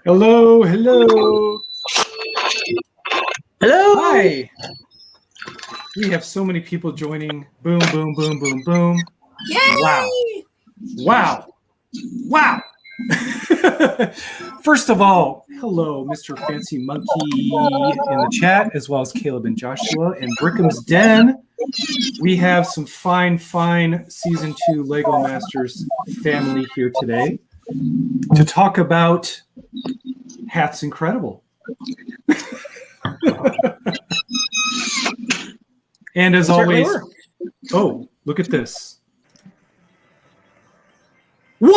Hello, hello. Hello. Hi. We have so many people joining. Boom, boom, boom, boom, boom. Yay! Wow. First of all, hello, Mr. Fancy Monkey in the chat, as well as Caleb and Joshua and Brickham's Den. We have some fine Season 2 Lego Masters family here today to talk about Hats Incredible. And as always, oh, look at this. Whoa!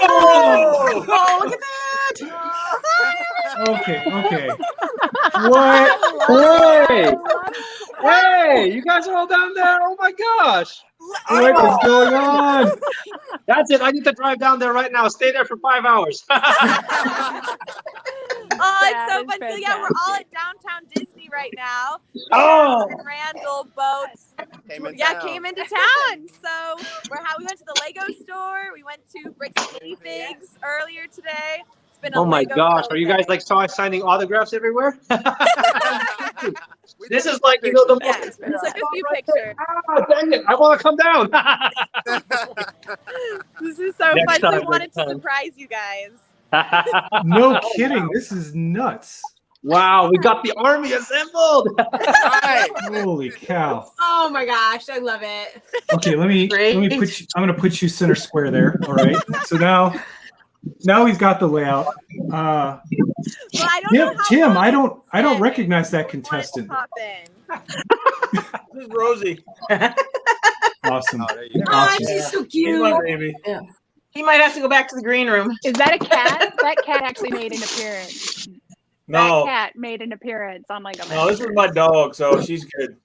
Oh, look at that! Okay. What? Hey, you guys are all down there. Oh my gosh. What is going on? That's it. I need to drive down there right now. Stay there for 5 hours. Oh, it's so fun. So yeah, we're all at downtown Disney right now. Oh. And Randall both came into town. So we went to the Lego store. We went to Bricks and Minifigs earlier today. It's been a Oh my Lego gosh. show Are you day. guys like signing autographs everywhere? This is like, you know, the Yeah, we took a few pictures. Oh, dang it. I want to come down. This is so Next fun. So time, we wanted next to time. surprise you guys. No kidding. This is nuts. Wow, we got the army assembled. Holy cow. Oh my gosh, I love it. Okay, let me put you, I'm gonna put you center square there. All right. So now we've got the layout. Well, I don't know how Tim, long I don't it's recognize that been. contestant. Pop in. This is Rosie. Awesome. Oh, there you go. Oh, she's so She's my cute. baby. He might have to go back to the green room. Is that a cat? That cat actually made an appearance. No, That cat made an appearance on Lego no, this is my dog, so she's good.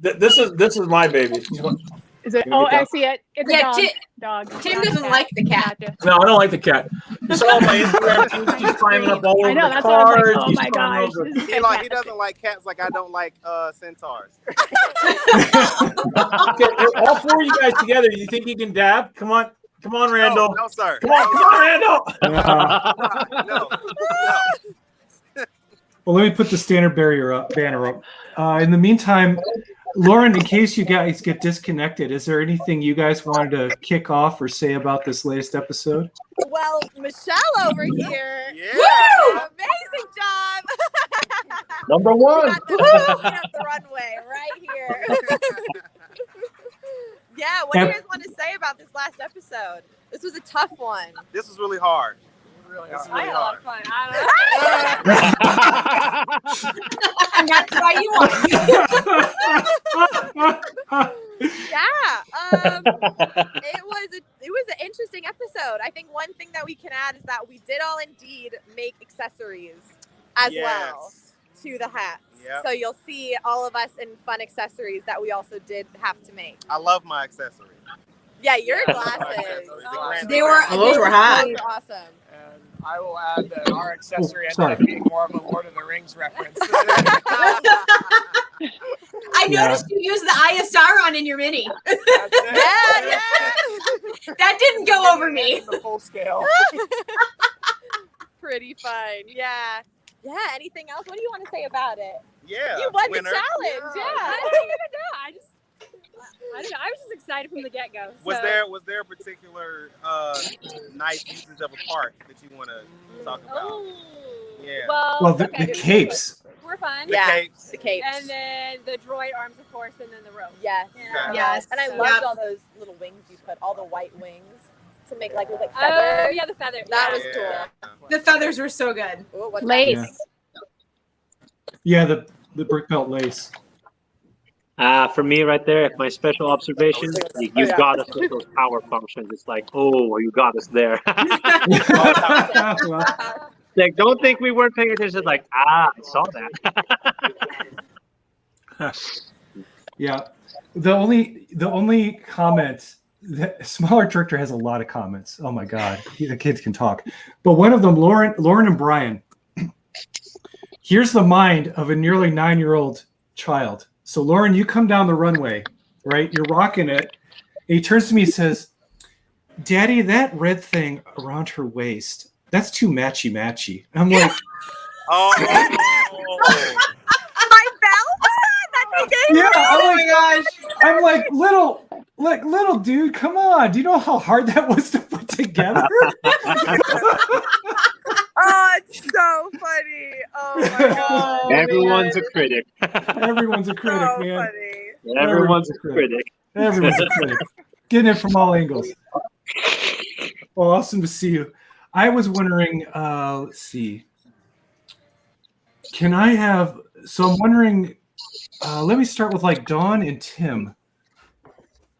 This is my baby. She's one- Is it? Here Oh, we go. I see it. It's a Yeah, dog. Tim- Dog. Tim Not a doesn't like the cat. Gotcha. No, I don't like the cat. You saw my Instagram. She's climbing up all over I know. the That's what I was cards. like. Oh She's my climbing gosh. over- this is He doesn't like cats like I don't like centaurs. Okay, all four of you guys together. You think you can dab? Come on, Randall. No, sir. Come on, Randall. No. Well, let me put the standard banner up. In the meantime, Lauren, in case you guys get disconnected, is there anything you guys wanted to kick off or say about this latest episode? Well, Michelle over here. Yeah. Woo! Amazing job. Number We one. got the moving up the runway right here. Yeah, what do you guys want to say about this last episode? This was a tough one. This was really hard. I Really had a lot hard. of fun. And that's why you won. Yeah, it was an interesting episode. I think one thing that we can add is that we did all indeed make accessories as well to the hats. Yep. So you'll see all of us in fun accessories that we also did have to make. I love my accessories. Yeah, your My glasses. accessories. The grand- They were Those were hot. Those are awesome. And I will add that our accessory sorry. ended up being more of a Lord of the Rings reference. I noticed you used the Eye of Sauron in your mini. That's it. Yeah. That didn't go over me. The full scale. Pretty fun. Yeah. Yeah. Anything else? What do you want to say about it? Yeah. You won winner. the challenge. Yeah. I don't even know. I don't know. I was just excited from the get-go. Was so. there a particular nice usage of a part that you want to talk about? Oh. Yeah. Well, the capes. We're fun. The Yeah. capes. The capes. And then the droid arms, of course, and then the rope. Yes. Okay. Yes. And I So- loved all those little wings you put, all the white wings to make look like Oh, feathers. yeah, the feather. That was Yeah. The feathers were so good. Ooh, what's Lace. Yeah, the brick belt lace. For me, right there, my special observation, you got us with those power functions. It's like, oh, you got us there. Well, Like, don't think we weren't paying attention. Like, I saw that. yeah. The only comment, the Smaller Director has a lot of comments. Oh my God, the kids can talk. But one of them, Lauren and Brian. Here's the mind of a nearly 9-year-old child. So Lauren, you come down the runway, right? You're rocking it. And he turns to me and says, "Daddy, that red thing around her waist, that's too matchy. I'm like, Oh. My belt? That you gave yeah, me? oh my gosh. I'm like, little dude, come on. Do you know how hard that was to put together? Oh, it's so funny. Oh my god. Everyone's a critic. Everyone's a critic, So man. funny. Everyone's a critic. Everyone's a critic. Getting it from all angles. Well, awesome to see you. I was wondering, let's see. Can I have, so I'm wondering, let me start with like Dawn and Tim.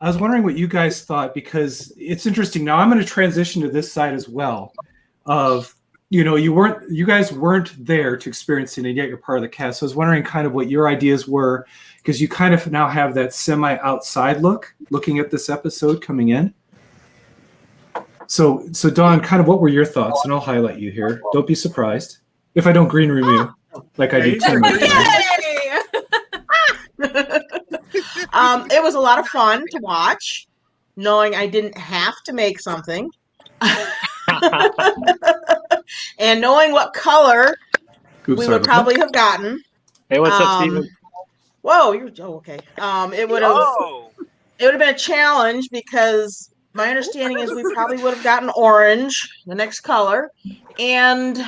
I was wondering what you guys thought, because it's interesting. Now I'm going to transition to this side as well of, you guys weren't there to experience it, and yet you're part of the cast. So I was wondering kind of what your ideas were, because you kind of now have that semi-outside look, looking at this episode coming in. So Dawn, kind of what were your thoughts? And I'll highlight you here. Don't be surprised if I don't green room you like I do Tim. It was a lot of fun to watch, knowing I didn't have to make something. And knowing what color we would probably have gotten. Hey, what's up, Steven? Whoa, okay. It would have been a challenge, because my understanding is we probably would have gotten orange, the next color, and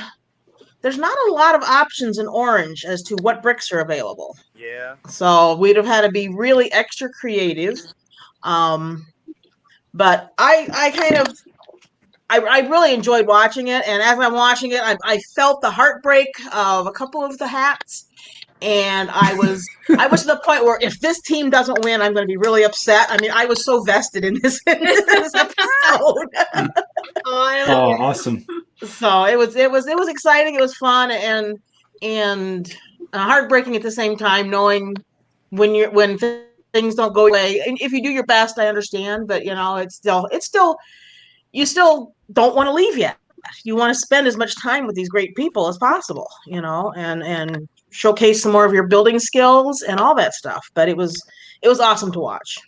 there's not a lot of options in orange as to what bricks are available. Yeah. So we'd have had to be really extra creative. But I really enjoyed watching it, and as I'm watching it, I felt the heartbreak of a couple of the hats, and I was to the point where if this team doesn't win, I'm going to be really upset. I mean, I was so vested in this episode. Oh, awesome! So it was exciting. It was fun and heartbreaking at the same time, knowing when things don't go away. And if you do your best, I understand, but it's still. You still don't want to leave yet. You want to spend as much time with these great people as possible, and showcase some more of your building skills and all that stuff. But it was awesome to watch.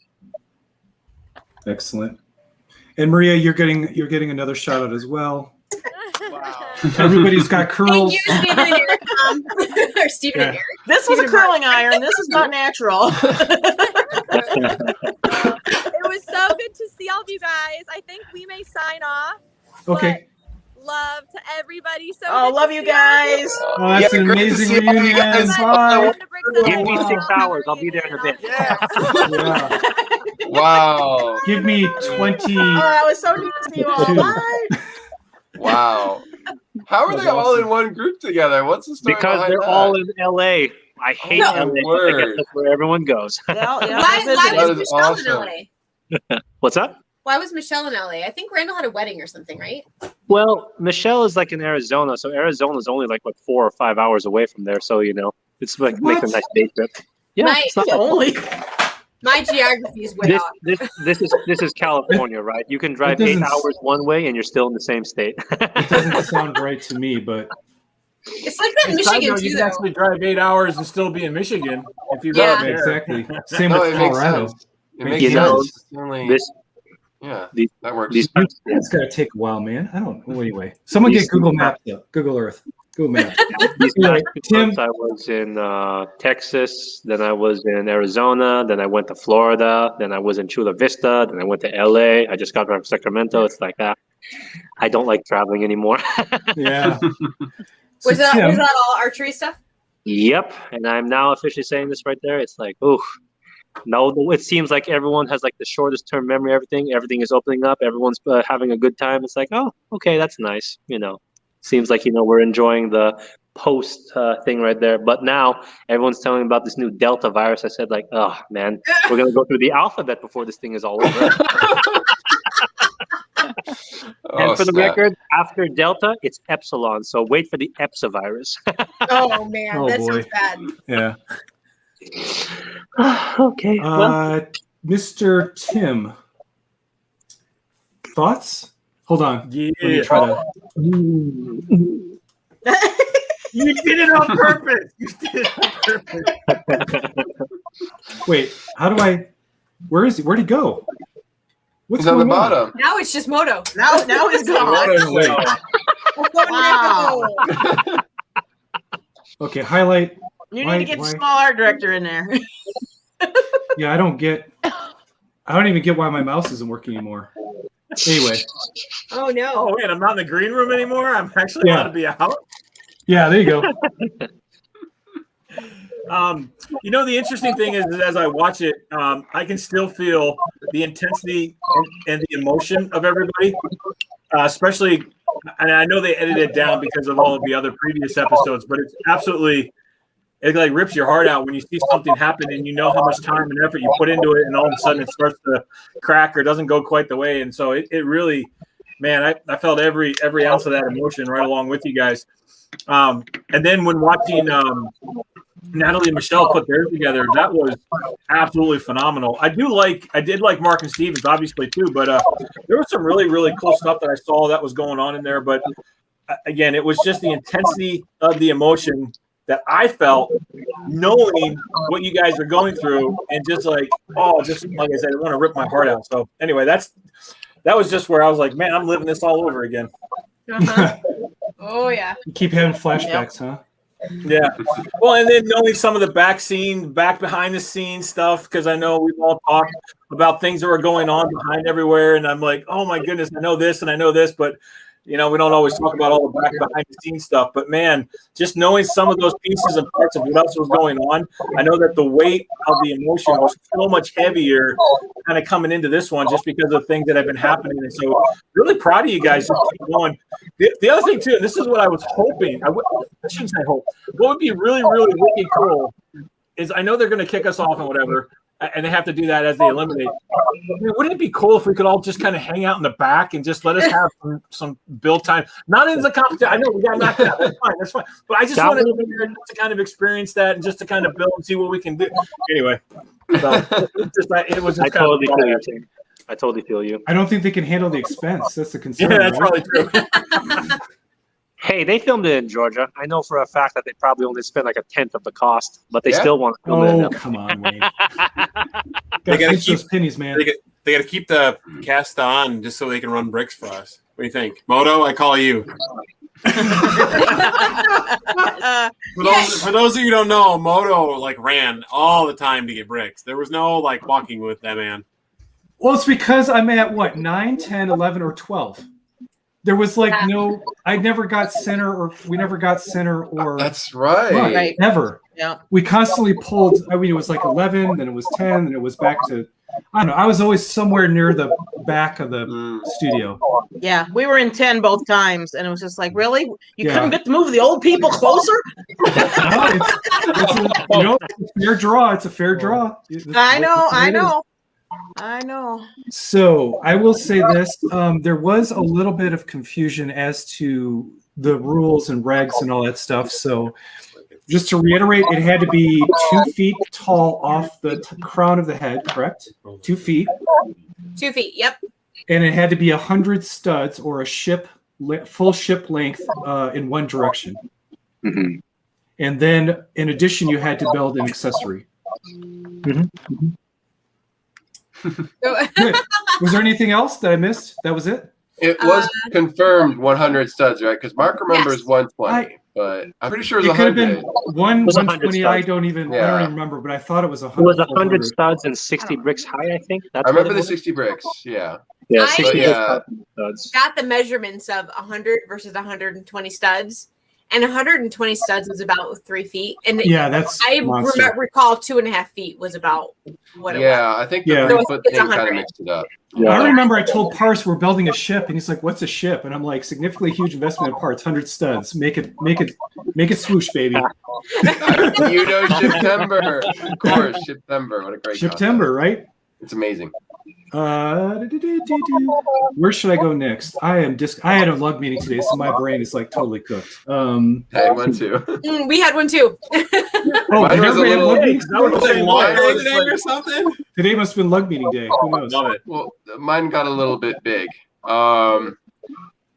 Excellent. And Maria, you're getting another shout out as well. Wow. Everybody's got curls. Thank you, Stephen and Eric. Or Stephen and Eric. This was a curling iron. This is not natural. It was so good to see all of you guys. I think we may sign off. Okay. Love to everybody. So love you guys. Oh, that's an amazing reunion. Bye. Give me 6 hours. I'll be there in a bit. Yeah. Wow. Give me 20. Oh, that was so neat to see you all. Bye. Wow. How are they all in one group together? What's the story? Because they're all in LA. I hate LA. I guess that's where everyone goes. Why was Michelle in LA? What's up? Why was Michelle in LA? I think Randall had a wedding or something, right? Well, Michelle is like in Arizona, so Arizona is only like 4 or 5 hours away from there. So it's like makes a nice day trip. Yeah, it's not only. My geography is way off. This is California, right? You can drive 8 hours one way and you're still in the same state. It doesn't sound right to me, but it's like that in Michigan too. You can actually drive 8 hours and still be in Michigan if you go there. Exactly. Same with Colorado. It makes sense. That works. It's gonna take a while, man. I don't know. Anyway, someone get Google Maps up. Google Earth. Google Maps. Tim, I was in Texas, then I was in Arizona, then I went to Florida, then I was in Chula Vista, then I went to LA. I just got back from Sacramento. It's like that. I don't like traveling anymore. Yeah. Was that all archery stuff? Yep. And I'm now officially saying this right there. It's like, oh, no, it seems like everyone has like the shortest term memory. Everything is opening up. Everyone's having a good time. It's like, oh, okay, that's nice. Seems like, we're enjoying the post thing right there. But now everyone's telling me about this new Delta virus. I said like, oh man, we're going to go through the alphabet before this thing is all over. And for the record, after Delta, it's Epsilon. So wait for the Epsa virus. Oh man, that sounds bad. Yeah. Okay. Mr. Tim, thoughts? Hold on. Yeah. Let me try to. You did it on purpose. You did it on purpose. Wait, how do I? Where is he? Where'd he go? What's on the bottom? Now it's just Moto. Now he's gone. Wow. Okay, highlight. You need to get the small art director in there. Yeah, I don't even get why my mouse isn't working anymore. Anyway. Oh no. Oh wait, I'm not in the green room anymore. I'm actually allowed to be out. Yeah, there you go. The interesting thing is as I watch it, I can still feel the intensity and the emotion of everybody, especially, and I know they edited it down because of all of the other previous episodes, but it's absolutely, it like rips your heart out when you see something happen and you know how much time and effort you put into it, and all of a sudden it starts to crack or doesn't go quite the way. And so it really, man, I felt every ounce of that emotion right along with you guys. And then when watching Natalie and Michelle put theirs together, that was absolutely phenomenal. I did like Mark and Stevens, obviously, too, but there was some really, really cool stuff that I saw that was going on in there. But again, it was just the intensity of the emotion that I felt knowing what you guys are going through, and just like I said, I want to rip my heart out. So anyway, that was just where I was like, man, I'm living this all over again. Uh-huh. Oh yeah. You keep having flashbacks, huh? Yeah. Well, and then knowing some of the back behind the scenes stuff, because I know we've all talked about things that were going on behind everywhere, and I'm like, oh my goodness, I know this and I know this, but we don't always talk about all the behind the scenes stuff. But man, just knowing some of those pieces and parts of what else was going on, I know that the weight of the emotion was so much heavier kind of coming into this one, just because of things that have been happening. And so really proud of you guys to keep going. The other thing too, and this is what I was hoping, I shouldn't say hope, what would be really, really wicked cool is, I know they're going to kick us off and whatever, and they have to do that as they eliminate. I mean, wouldn't it be cool if we could all just kind of hang out in the back and just let us have some build time? Not in the competition. I know we got knocked out. That's fine. But I just wanted to kind of experience that and just to kind of build and see what we can do. Anyway, so it was just I totally feel you, Tim. I totally feel you. I don't think they can handle the expense. That's the concern. Yeah, that's right? probably true. Hey, they filmed it in Georgia. I know for a fact that they probably only spent like 1/10 of the cost, but they still want to film it. Oh, come on, Wayne. They gotta keep those pennies, man. They got to keep the cast on just so they can run bricks for us. What do you think, Moto? I call you. For those of you who don't know, Moto ran all the time to get bricks. There was no walking with that man. Well, it's because I'm at what, 9, 10, 11, or 12. There was no, I never got center, or we never got center, or that's right. Never. Yeah. We constantly pulled. I mean, it was 11, then it was 10, then it was back to. I don't know. I was always somewhere near the back of the studio. Yeah, we were in 10 both times, and it was just like, really? You couldn't get to move the old people closer? It's a fair draw. It's a fair draw. I know. So I will say this: there was a little bit of confusion as to the rules and regs and all that stuff. So just to reiterate, it had to be 2 feet tall off the crown of the head, correct? 2 feet. 2 feet. Yep. And it had to be 100 studs or a full ship length in one direction. Mm-hmm. And then, in addition, you had to build an accessory. Mm-hmm. Good. Was there anything else that I missed? That was it? It was confirmed 100 studs, right? Because Mark remembers 120, but I'm pretty sure it was could have 100. been 120. I don't even remember, but I thought it was 100. It was 100 studs and 60 bricks high, I think. I remember the 60 bricks. Yeah. Yeah, 60 studs. Got the measurements of 100 versus 120 studs. And 120 studs was about 3 feet. And that's I recall 2.5 feet was about what it was. Yeah, I think the 3-foot thing kind of mixed it up. Yeah. I remember I told Parse we're building a ship, and he's like, "What's a ship?" And I'm like, "Significantly huge investment in parts, 100 studs. Make it swoosh, baby." Shiptember, of course, Shiptember. What a great Shiptember, right? It's amazing. Where should I go next? I had a lug meeting today, so my brain is totally cooked. I had one too. We had one too. Mine was a little. or something. Today must have been lug meeting day. Who knows? Love it. Well, mine got a little bit big.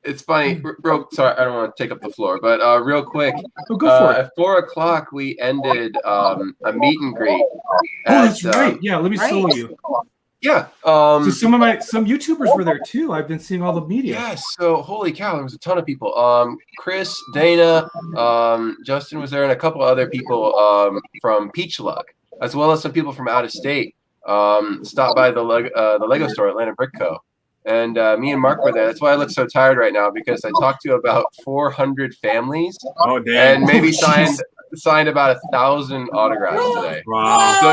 It's funny, bro. Sorry, I don't want to take up the floor, but real quick. Go for it. At 4:00, we ended a meet and greet. That's right. Yeah, let me solo you. Yeah. So some YouTubers were there too. I've been seeing all the media. Yes. So holy cow, there was a ton of people. Chris, Dana, Justin was there, and a couple other people from Peach Luck, as well as some people from out of state. Stopped by the Lego store, Atlanta Brick Co. And me and Mark were there. That's why I look so tired right now, because I talked to about 400 families. Oh, damn. And maybe signed about 1,000 autographs today. Wow. So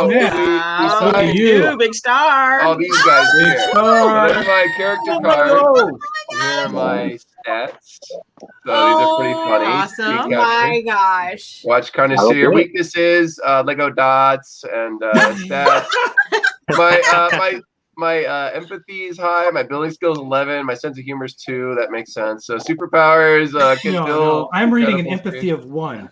yeah, Look at you, big star. all these guys here. So there's my character card. Here are my stats. So these are pretty funny. Awesome. Oh my gosh. Watch kind of see your weaknesses, Lego dots, and stats. My empathy is high. My building skills 11. My sense of humor is 2. That makes sense. So superpowers can build. No, I'm reading an empathy of 1.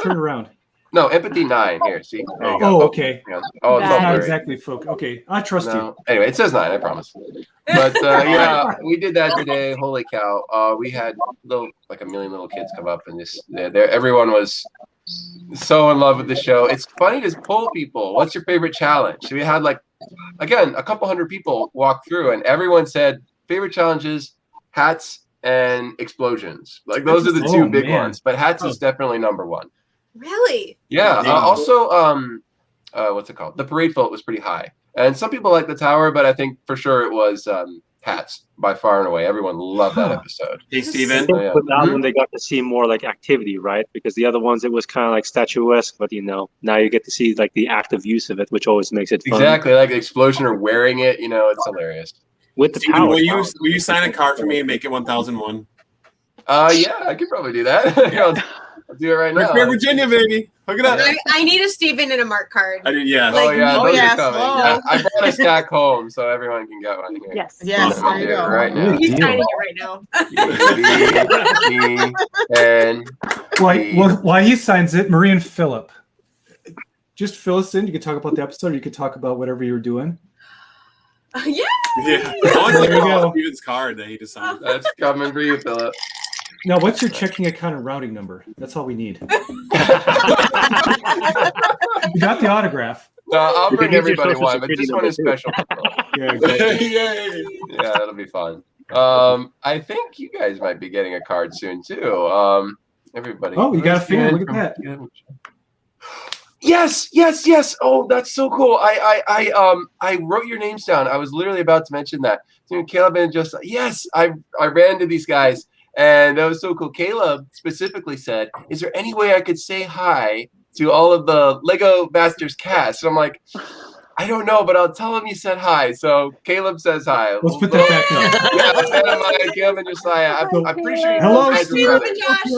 Turn around. No, empathy 9. Here, see. There you go. Oh, okay. Yeah. Oh, it's not all exactly folk. Okay, I trust you. Anyway, it says 9. I promise. But yeah, we did that today. Holy cow! We had like a million little kids come up, and just everyone was so in love with the show. It's funny to poll people. What's your favorite challenge? So we had again, a couple hundred people walk through, and everyone said favorite challenges, hats, and explosions. Like those are the two big ones. But hats is definitely number 1. Really? Yeah. Also, what's it called? The parade float was pretty high, and some people like the tower, but I think for sure it was hats by far and away. Everyone loved that episode. Hey, Steven. With that one, they got to see more like activity, right? Because the other ones, it was kind of like statuesque, but now you get to see like the active use of it, which always makes it fun. Exactly, like the explosion or wearing it. It's hilarious. With the Steven, power. will you sign a card for me and make it 1001? Yeah, I could probably do that. I'll do it right now. We're Virginia, baby. Hook it up. I need a Steven and a Mark card. I did, yeah. Those are coming. I brought a stack home so everyone can get one here. Yes. Yes, there you go. Right now. He's signing it right now. While he signs it, Marie and Philip, just fill us in. You can talk about the episode. Or you could talk about whatever you were doing. Yeah. Yeah. There you go. Steven's card that he just signed. That's coming for you, Philip. Now, what's your checking account and routing number? That's all we need. You got the autograph. I'll bring everybody one, but this one is special. Yeah, exactly. Yeah, that'll be fun. I think you guys might be getting a card soon too. Everybody. Oh, you got a finger. Look at that. Yes. Oh, that's so cool. I wrote your names down. I was literally about to mention that. Caleb and just I ran to these guys. And that was so cool. Caleb specifically said, "Is there any way I could say hi to all of the Lego Masters cast?" So I'm like, "I don't know, but I'll tell him you said hi." So Caleb says hi. Let's put that back up. Yeah, let's put him hi. Caleb and Josiah. I'm pretty sure. Hello, Caleb and Josh.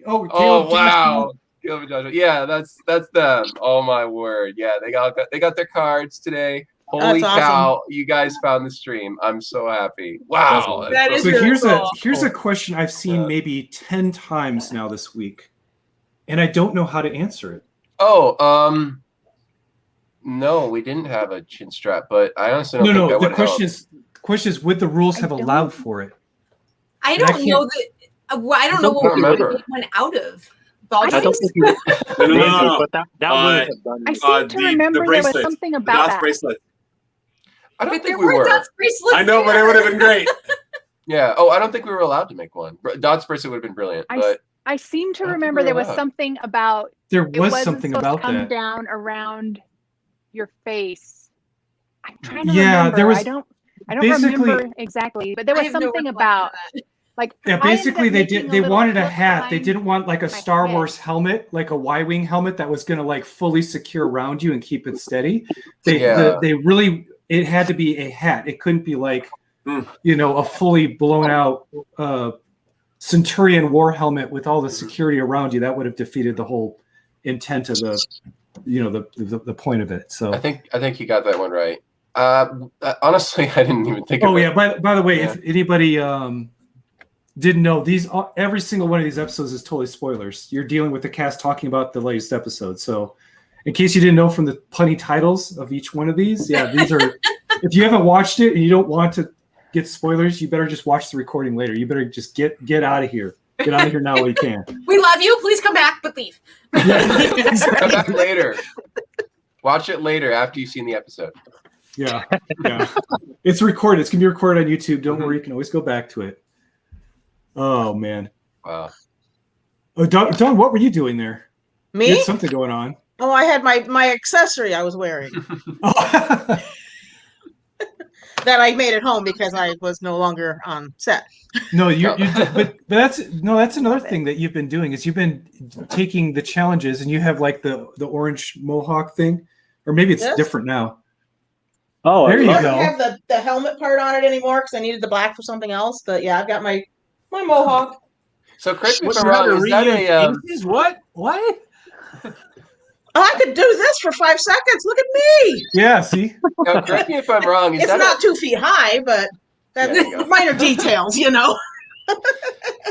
Oh wow, Caleb and Josh. Yeah, that's them. Oh my word. Yeah, they got their cards today. Holy cow! You guys found the stream. I'm so happy. Wow. That is so really cool. here's a question I've seen maybe 10 times now this week, and I don't know how to answer it. Oh, no, we didn't have a chin strap, but I honestly don't think that would help. The question is, would the rules have allowed for it? I don't know that. I don't know what we would have went out of. I don't think you. No. But that would have done. I seem to remember there was something about that. Bracelet. I don't think we were. I know, but it would have been great. Yeah. Oh, I don't think we were allowed to make one. Dots bracelet would have been brilliant. But I seem to remember there was something about. There was something about that. Come down around your face. I'm trying to remember. There was. I don't remember exactly, but there was something about. Basically they wanted a hat. They didn't want like a Star Wars helmet, like a Y-wing helmet that was going to like fully secure around you and keep it steady. They really, it had to be a hat. It couldn't be like, a fully blown out Centurion war helmet with all the security around you. That would have defeated the whole intent of the point of it. So I think you got that one right. Honestly, I didn't even think. Oh yeah. By the way, if anybody didn't know, every single one of these episodes is totally spoilers. You're dealing with the cast talking about the latest episode. So in case you didn't know from the punny titles of each one of these, these are, if you haven't watched it and you don't want to get spoilers, you better just watch the recording later. You better just get out of here. Get out of here now while you can. We love you. Please come back, but leave. Come back later. Watch it later after you've seen the episode. Yeah, yeah. It's recorded. It's gonna be recorded on YouTube. Don't worry, you can always go back to it. Oh man. Wow. Oh, Dawn, what were you doing there? Me? You had something going on. Oh, I had my accessory I was wearing that I made at home because I was no longer on set. No, but that's another thing that you've been doing is you've been taking the challenges and you have like the orange mohawk thing, or maybe it's different now. Oh, there you I go. don't have the helmet part on it anymore because I needed the black for something else. But yeah, I've got my mohawk. So correct me if I'm wrong. Is that a what? What? Oh, I could do this for 5 seconds. Look at me. Yeah, see? Now, correct me if I'm wrong. Is It's that not 2 feet high, but that's minor details,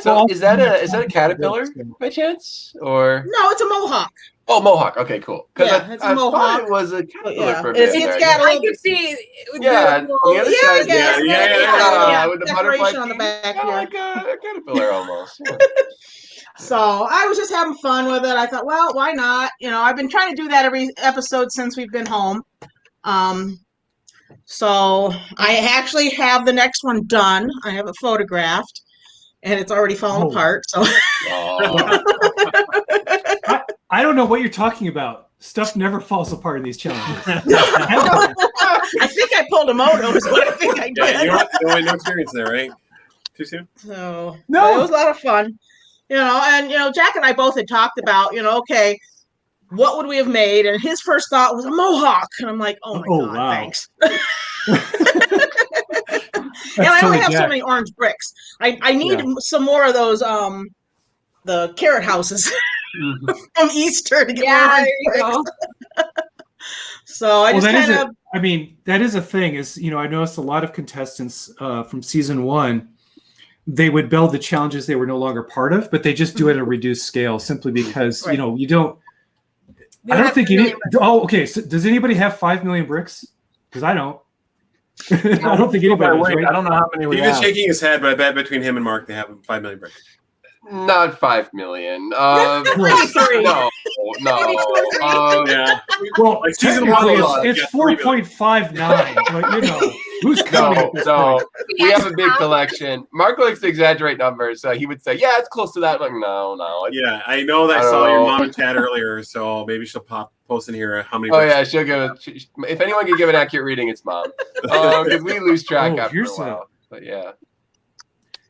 So is that a caterpillar by chance, or No, it's a mohawk. Oh, mohawk. Okay, cool. Yeah, I it's a mohawk. thought it was a caterpillar for a It's minute there. got a I little could see. Yeah, on the other side. Yeah, with the butterfly decoration on the back. Yeah, like a caterpillar almost. Yeah. So I was just having fun with it. I thought, well, why not? I've been trying to do that every episode since we've been home. So I actually have the next one done. I have it photographed, and it's already fallen apart. So I don't know what you're talking about. Stuff never falls apart in these challenges. I think I pulled a Moto. Is what I think I did. Yeah, no experience there, right? Too soon? So no, it was a lot of fun. And Jack and I both had talked about, okay, what would we have made? And his first thought was a mohawk. And I'm like, oh my God, wow. thanks. And I only have so many orange bricks. I need some more of those the carrot houses from Easter to get more orange bricks. So I just kind of that is a thing, is I noticed a lot of contestants from season 1, they would build the challenges they were no longer part of, but they just do it at a reduced scale simply because you don't. I don't think any. Oh, okay. So does anybody have 5 million bricks? Because I don't. I don't think anybody. Right? I don't know how many we Steven's have. shaking his head, but I bet between him and Mark they have 5 million bricks. Not 5 million. No. Yeah. Well, like season technically 1, it's 4.59, but who's counting? No. We have a big collection. Mark likes to exaggerate numbers, so he would say, "Yeah, it's close to that." I'm like, no. Yeah, I know that I saw your mom in chat earlier, so maybe she'll post in here how many. Oh yeah, she'll give it. If anyone can give an accurate reading, it's mom. Because we lose track after a while. But yeah.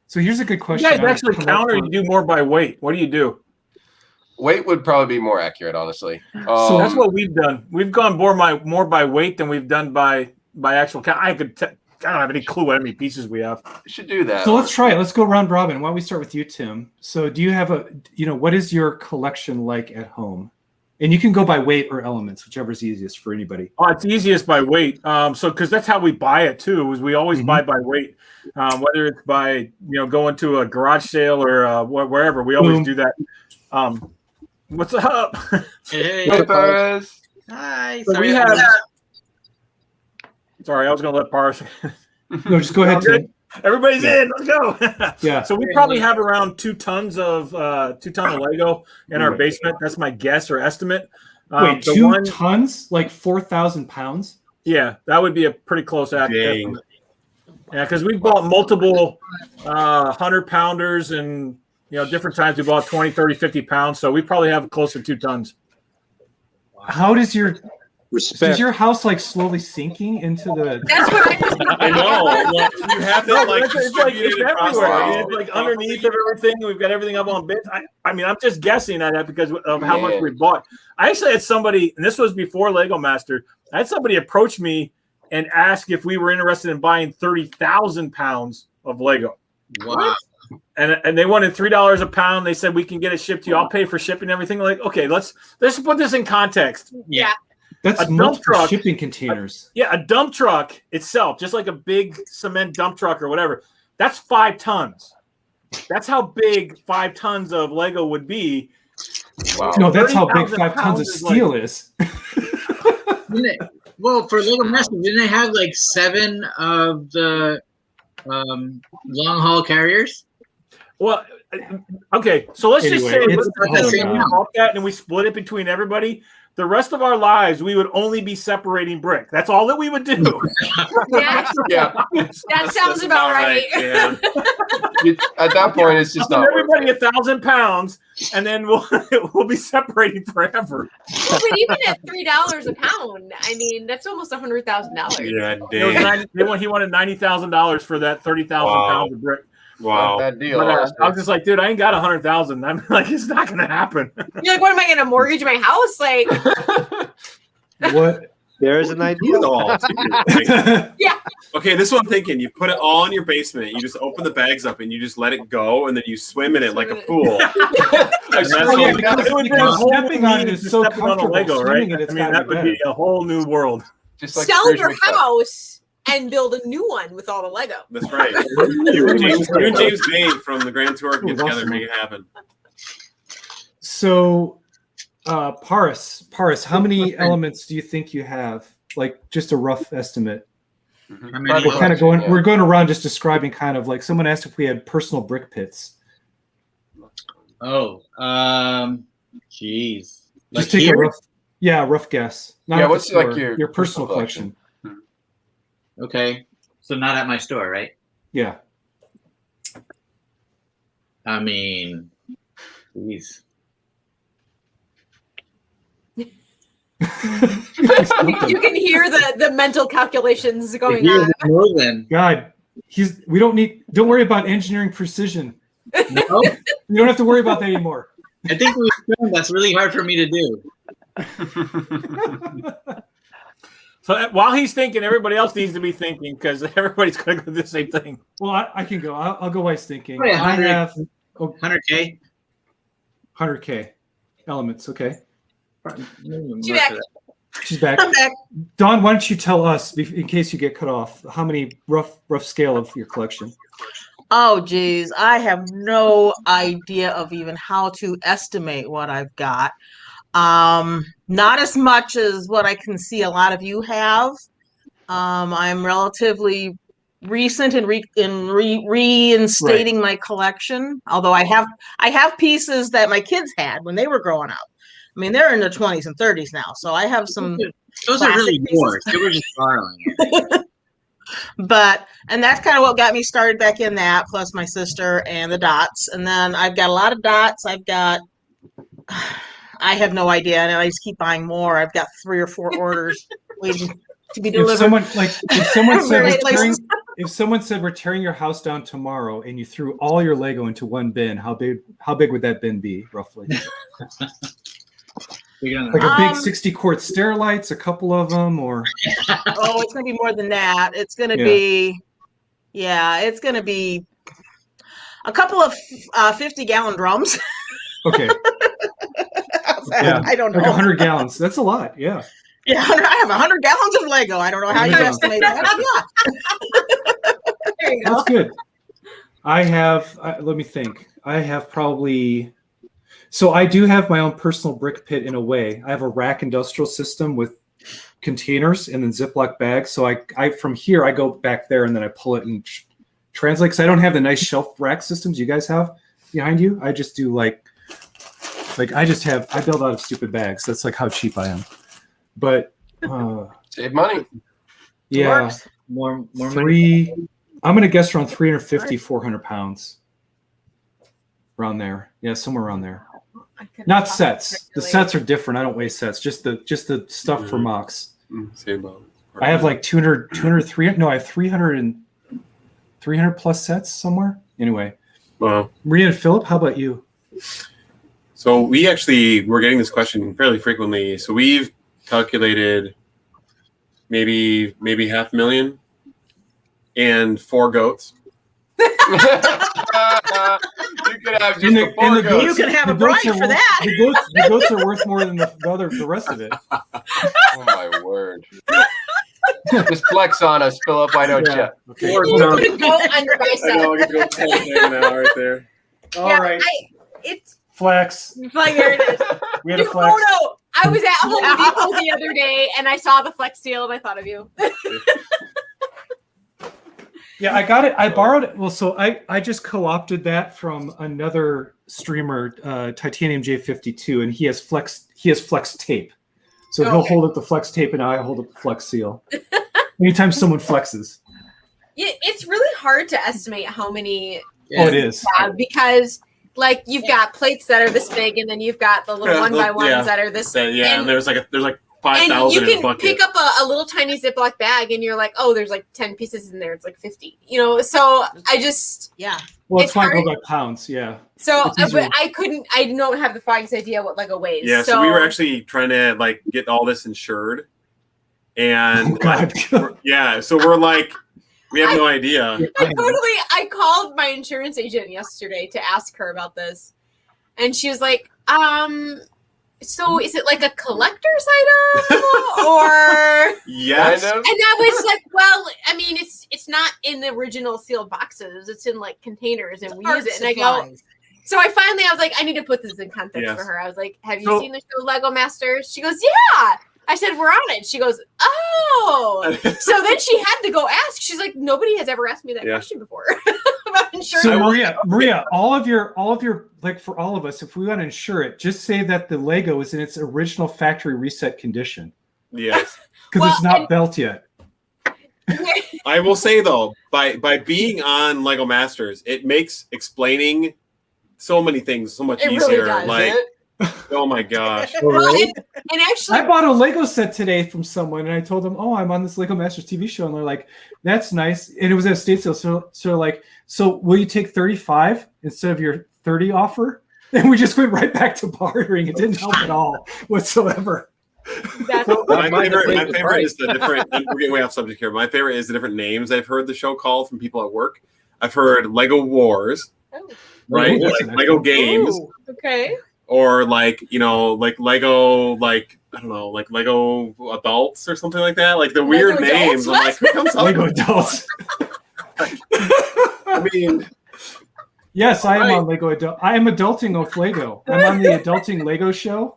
So here's a good question. You guys actually count, or you do more by weight? What do you do? Weight would probably be more accurate, honestly. So that's what we've done. We've gone more by weight than we've done by actual count. I don't have any clue how many pieces we have. We should do that. So let's try it. Let's go round robin. Why don't we start with you, Tim? So do you have what is your collection like at home? And you can go by weight or elements, whichever's easiest for anybody. Oh, it's easiest by weight. So because that's how we buy it too. Is we always buy by weight, whether it's by going to a garage sale or wherever. We always do that. What's up? Hey, hi. So we have. Sorry, I was going to let Paris. No, just go ahead, Tim. Everybody's in. Let's go. Yeah. So we probably have around 2 tons of Lego in our basement. That's my guess or estimate. Wait, 2 tons? Like 4,000 pounds? Yeah, that would be a pretty close estimate. Yeah, because we bought multiple 100-pounders and different times we bought 20, 30, 50 pounds. So we probably have close to 2 tons. How does your Respect. Is your house like slowly sinking into the? That's what I know. Well, you have to like it's everywhere. It's like underneath of everything. We've got everything up on bits. I mean, I'm just guessing at that because of how much we bought. I actually had somebody, and this was before Lego Master. I had somebody approach me and ask if we were interested in buying 30,000 pounds of Lego. Wow. And they wanted $3 a pound. They said we can get it shipped to you. I'll pay for shipping and everything. Like, okay, let's put this in context. Yeah. That's multiple shipping containers. A dump truck itself, just like a big cement dump truck or whatever, that's 5 tons. That's how big 5 tons of Lego would be. Wow. No, that's how big 5 tons of steel is. Well, for Lego Master, didn't they have like 7 of the long haul carriers? Well, okay, so let's just say we bought that and we split it between everybody. the rest of our lives, we would only be separating brick. That's all that we would do. Yeah. That sounds about right. Yeah. At that point, it's just I'll not give worth everybody it. 1,000 pounds, and then we'll be separating forever. Well, but even at $3 a pound, I mean, that's almost $100,000. Yeah, He wanted $90,000 for that 30,000 pounds of brick. Wow. Bad deal. But, I was just like, dude, I ain't got 100,000. I'm like, it's not gonna happen. You're like, what am I going to mortgage my house? Like, What? There's an idea. yeah. Okay, this is what I'm thinking. You put it all in your basement. You just open the bags up and you just let it go, and then you swim in it like a pool. Stepping on it is so Stepping on a comfortable. Lego, right? Swimming in I it's mean, gotta that be would be better. a whole new world. Just like Sell Scrooge your McDuck. house and build a new one with all the Lego. That's right. You and James Bain from the Grand Tour get together and make it happen. So, Paris, how many elements do you think you have? Like just a rough estimate. We're kind of going. We're going around just describing kind of like someone asked if we had personal brick pits. Oh, geez. Just take a rough guess. Not Yeah, at the what's like store, your personal collection? Okay, so not at my store, right? Yeah. I mean, geez. You can hear the mental calculations going on. God, don't worry about engineering precision. No? You don't have to worry about that anymore. I think that's really hard for me to do. So while he's thinking, everybody else needs to be thinking because everybody's going to go do the same thing. Well, I can go. I'll go while he's thinking. Wait, I have 100K. 100K elements. Okay. She's back. She's back. I'm back. Dawn, why don't you tell us, in case you get cut off, how many rough scale of your collection? Oh, geez. I have no idea of even how to estimate what I've got. Not as much as what I can see a lot of you have. I'm relatively recent in reinstating my collection, although I have pieces that my kids had when they were growing up. I mean, they're in their 20s and 30s now, so I have some. Those are really yours. They were just borrowing it. And that's kind of what got me started back in that, plus my sister and the dots. And then I've got a lot of dots. I have no idea, and I just keep buying more. I've got 3 or 4 orders waiting to be delivered. If someone said we're tearing your house down tomorrow and you threw all your Lego into one bin, how big would that bin be roughly? Like a big 60-quart Sterillites, a couple of them, or oh, it's gonna be more than that. It's gonna be, it's gonna be a couple of 50-gallon drums. Okay. I don't know. Like 100 gallons. That's a lot. Yeah. Yeah, I have 100 gallons of Lego. I don't know how you estimate that. There you go. That's good. I have. Let me think. I have probably. So I do have my own personal brick pit in a way. I have a rack industrial system with containers and then Ziploc bags. So I from here I go back there and then I pull it and translate because I don't have the nice shelf rack systems you guys have behind you. I just do like I build out of stupid bags. That's like how cheap I am. But save money. Yeah, more money. I'm gonna guess around 350, 400 pounds. Around there, yeah, somewhere around there. Not sets. The sets are different. I don't weigh sets. Just the stuff for mocks. I have like 200, 300. No, I have 300 plus sets somewhere. Anyway. Wow. Maria and Philip, how about you? So we're getting this question fairly frequently. So we've calculated maybe $500,000 and 4 goats. You could have just the 4 goats. You can have a bride for that. The goats are worth more than the rest of it. Oh my word! Just flex on us, Philip. Why don't you? Okay. You can go on your bicep. I know, I can go there now, right there. All right. It's flex. like here it is. We had a flex. Photo. I was at Home Depot the other day and I saw the Flex Seal and I thought of you. Yeah, I got it. I borrowed it. Well, so I just co-opted that from another streamer, Titanium J52, and he has flex tape. So he'll hold up the flex tape and I hold up the flex seal. Anytime someone flexes. Yeah, it's really hard to estimate how many Oh, it is. you have because like you've got plates that are this big and then you've got the little one by ones that are this and there's like 5,000 and you in a can bucket. pick up a little tiny Ziploc bag and you're like, oh, there's like 10 pieces in there. It's like 50, so I just, Well, it's why I go by pounds. Yeah. So, It's easier. but I don't have the foggiest idea what Lego weighs. Yeah, so we were actually trying to like get all this insured, and so we're like, we have no idea. I called my insurance agent yesterday to ask her about this, and she was like, so is it like a collector's item or Yes. And I was like, well, I mean, it's not in the original sealed boxes. It's in like containers, and we use it. And I go, so I was like, I need to put this in context for her. I was like, have you seen the show Lego Masters? She goes, yeah. I said, we're on it. She goes, oh. So then she had to go ask. She's like, nobody has ever asked me that question before about insurance. So Maria, all of your, like for all of us, if we want to insure it, just say that the Lego is in its original factory reset condition. Yes. Because it's not built yet. I will say though, by being on Lego Masters, it makes explaining so many things so much It easier. really does. Like, oh my gosh. Well, and actually, I bought a Lego set today from someone, and I told them, "Oh, I'm on this Lego Masters TV show," and they're like, "That's nice." And it was at a state sale, so like, so will you take 35 instead of your 30 offer? And we just went right back to bartering. It didn't help at all whatsoever. My favorite is the different. We're getting way off subject here. My favorite is the different names I've heard the show called from people at work. I've heard Lego Wars, right? Ooh, Like Lego Games. Ooh, okay. Or like like Lego, like I don't know, like Lego Adults or something like that. Like the weird Lego names. I'm like, who comes up Lego with Adults. I mean, Yes, I am on Lego Adult. I am adulting with Lego. I'm on the Adulting Lego show.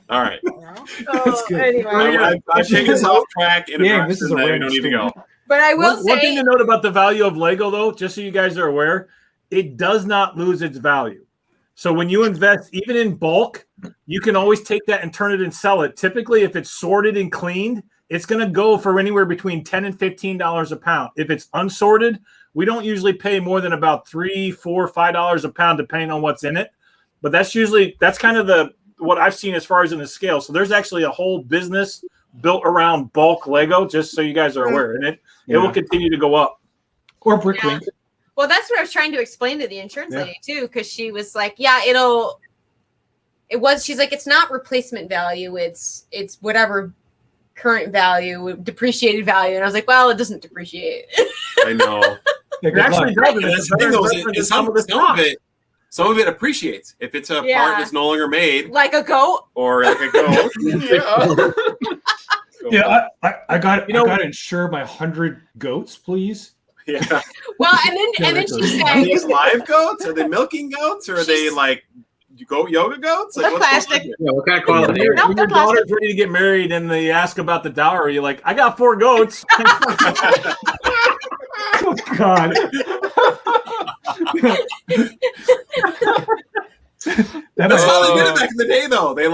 all right. That's good. Anyway. I've taken us off track in a Yeah, this direction is a that we random don't need to go. But I will One thing say, to note about the value of Lego, though, just so you guys are aware, it does not lose its value. So when you invest, even in bulk, you can always take that and turn it and sell it. Typically, if it's sorted and cleaned, it's going to go for anywhere between $10 and $15 a pound. If it's unsorted, we don't usually pay more than about $3, $4, $5 a pound, depending on what's in it. But that's kind of what I've seen as far as in the scale. So there's actually a whole business built around bulk Lego, just so you guys are aware, and it will continue to go up. Or Bricklink. well, that's what I was trying to explain to the insurance lady too, because she was like, yeah, she's like, it's not replacement value. It's whatever current value, depreciated value. And I was like, well, it doesn't depreciate. I know. It actually doesn't. That's the thing, though, some of it appreciates. If it's a part that's no longer made. Like a goat? Or like a goat. Yeah, I got to insure my 100 goats, please. Yeah. Well, and then she said, are these live goats? Are they milking goats? Or are they like goat yoga goats? Like, what's going on here? Yeah, what kind of quality? When your daughter's ready to get married and they ask about the dowry, you're like, I got 4 goats. Oh, God. That's how they did it back in the day, though. It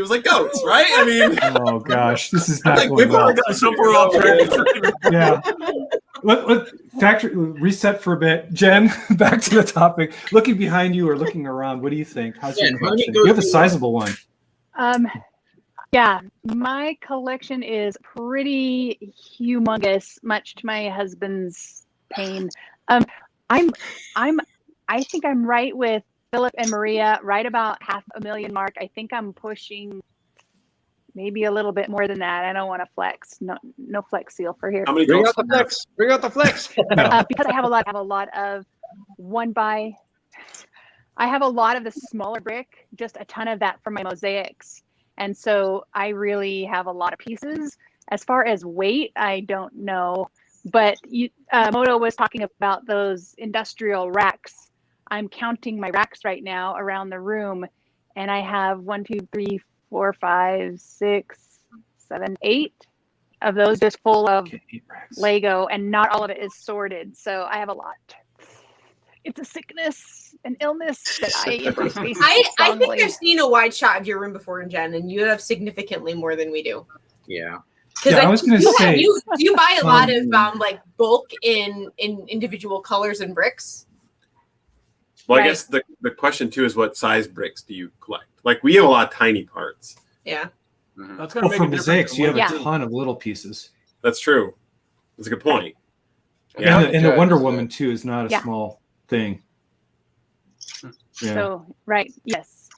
was like goats, right? I mean, oh gosh, this is not like going well. somewhere off track. Yeah. Let factory reset for a bit. Jen, back to the topic. Looking behind you or looking around, what do you think? How's your collection? You have a sizable one. Yeah, my collection is pretty humongous, much to my husband's pain. I think I'm right with Philip and Maria, right about 500,000 mark. I think I'm pushing maybe a little bit more than that. I don't want to flex. No flex seal for here. How many Bring goats? out the flex. Bring out the flex. Because I have a lot of I have a lot of the smaller brick, just a ton of that for my mosaics. And so I really have a lot of pieces. As far as weight, I don't know. But Moto was talking about those industrial racks. I'm counting my racks right now around the room, and I have 1, 2, 3, 4, 5, 6, 7, 8 of those just full of Lego, and not all of it is sorted. So I have a lot. it's a sickness, an illness that I embrace I think strongly. I've seen a wide shot of your room before, Jen, and you have significantly more than we do. Yeah. Because I was going to say, do you buy a lot of like bulk in individual colors and bricks? Well, I guess the question too is what size bricks do you collect? Like we have a lot of tiny parts. Yeah. That's gonna well, make for a difference mosaics, in you have what a do. ton of little pieces. That's true. That's a good point. Yeah, and the Wonder Woman too is not a Yeah. small thing. Yeah. So yes.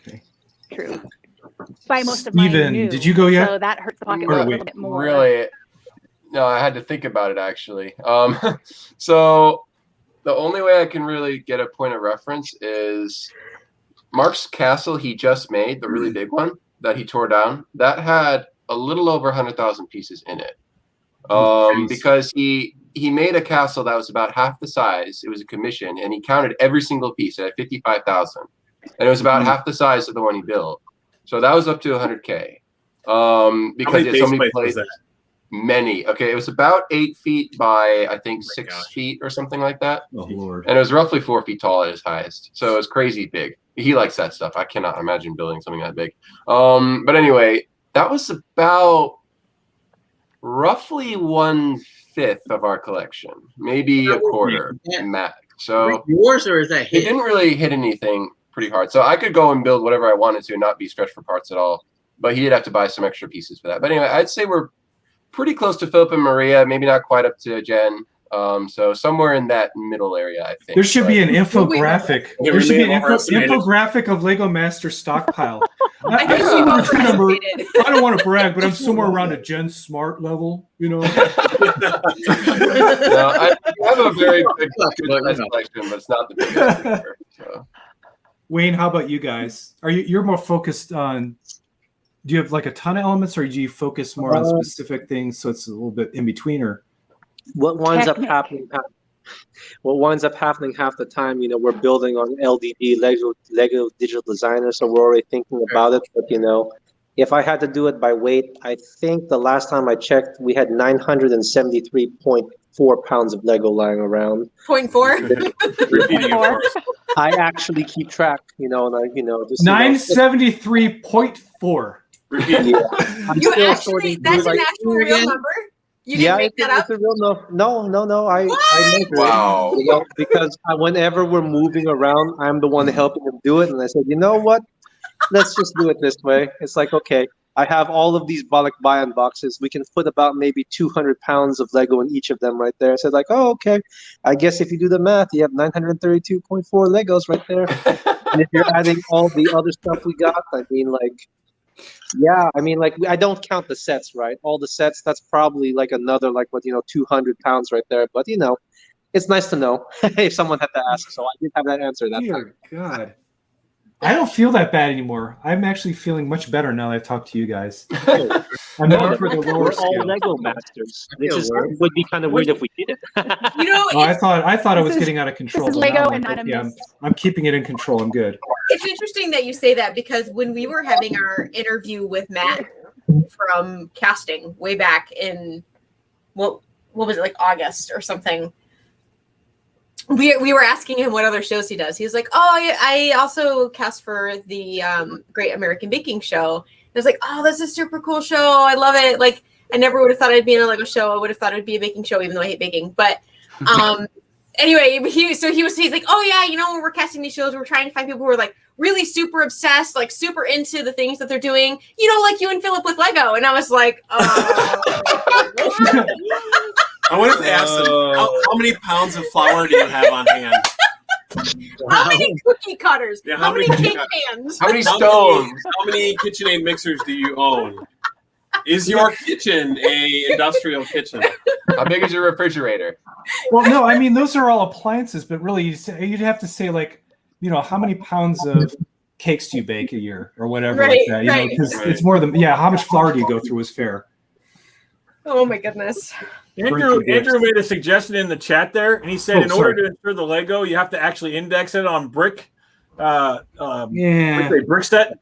Okay. True. Buy most of mine Steven, new, did you go yet? So that hurts the pocket Or a wait. little bit more. Really? No, I had to think about it actually. So the only way I can really get a point of reference is Mark's castle he just made, the really big one that he tore down. That had a little over 100,000 pieces in it. Because he made a castle that was about half the size. It was a commission, and he counted every single piece at 55,000, and it was about half the size of the one he built. So that was up to 100K. Because he had so many places. Many. Okay, it was about 8 feet by I think 6 feet or something like that. Oh Lord! And it was roughly 4 feet tall at its highest. So it was crazy big. He likes that stuff. I cannot imagine building something that big. But anyway, that was about roughly 1/5 of our collection, maybe a quarter max. So yours, or is that it didn't really hit anything pretty hard. So I could go and build whatever I wanted to and not be stretched for parts at all. But he did have to buy some extra pieces for that. But anyway, I'd say we're pretty close to Philip and Maria, maybe not quite up to Jen. So somewhere in that middle area, I think. There should be an infographic. Yeah, There should be an overestimated. infographic of Lego Master stockpile. I think we Remember, I don't want to brag, but I'm somewhere around a Gen Smart level. You know. No, I have a very good collection, but it's not the biggest. Either, so. Wayne, how about you guys? You're more focused on? Do you have like a ton of elements, or do you focus more on specific things? So it's a little bit in between, or what winds up happening? What winds up happening half the time, we're building on LDD, Lego Digital Designer, so we're already thinking about it. But if I had to do it by weight, I think the last time I checked, we had 973.4 pounds of Lego lying around. 0.4. I actually keep track, and I, just 973.4. Yeah. You actually, that's an actual real number? You didn't make that up? It's a real no. I measured Wow. it, because whenever we're moving around, I'm the one helping them do it. And I said, you know what? Let's just do it this way. It's like, okay, I have all of these Bollock buy-on boxes. We can put about maybe 200 pounds of Lego in each of them right there. I said, like, oh, okay. I guess if you do the math, you have 932.4 Legos right there. And if you're adding all the other stuff we got, I don't count the sets, right? All the sets, that's probably like another, 200 pounds right there. But, it's nice to know if someone had to ask. So I did have that answer that time. God. I don't feel that bad anymore. I'm actually feeling much better now that I've talked to you guys. I'm not for the lower We're scale. all Lego masters. It would be kind of weird if we did it. I thought I was getting out of control. This is but now Lego I'm and like, not a okay, miss. I'm keeping it in control. I'm good. It's interesting that you say that, because when we were having our interview with Matt from casting way back in what was it, like August or something, we were asking him what other shows he does. He was like, oh, I also cast for the Great American Baking Show. I was like, oh, this is a super cool show. I love it. Like, I never would have thought I'd be in a Lego show. I would have thought it'd be a baking show, even though I hate baking. But anyway, he's like, oh yeah, when we're casting these shows, we're trying to find people who are like really super obsessed, like super into the things that they're doing. Like you and Philip with Lego. And I was like, I wonder if they asked them, how many pounds of flour do you have on hand? How many cookie cutters? Yeah, how many cake pans? How many stones? How many KitchenAid mixers do you own? Is your kitchen a industrial kitchen? How big is your refrigerator? Well, no, I mean, those are all appliances, but really you'd have to say, like, how many pounds of cakes do you bake a year or whatever like that? Because it's more than, how much flour do you go through is fair. Oh my goodness. Andrew made a suggestion in the chat there, and he said order to insure the Lego, you have to actually index it on brick set.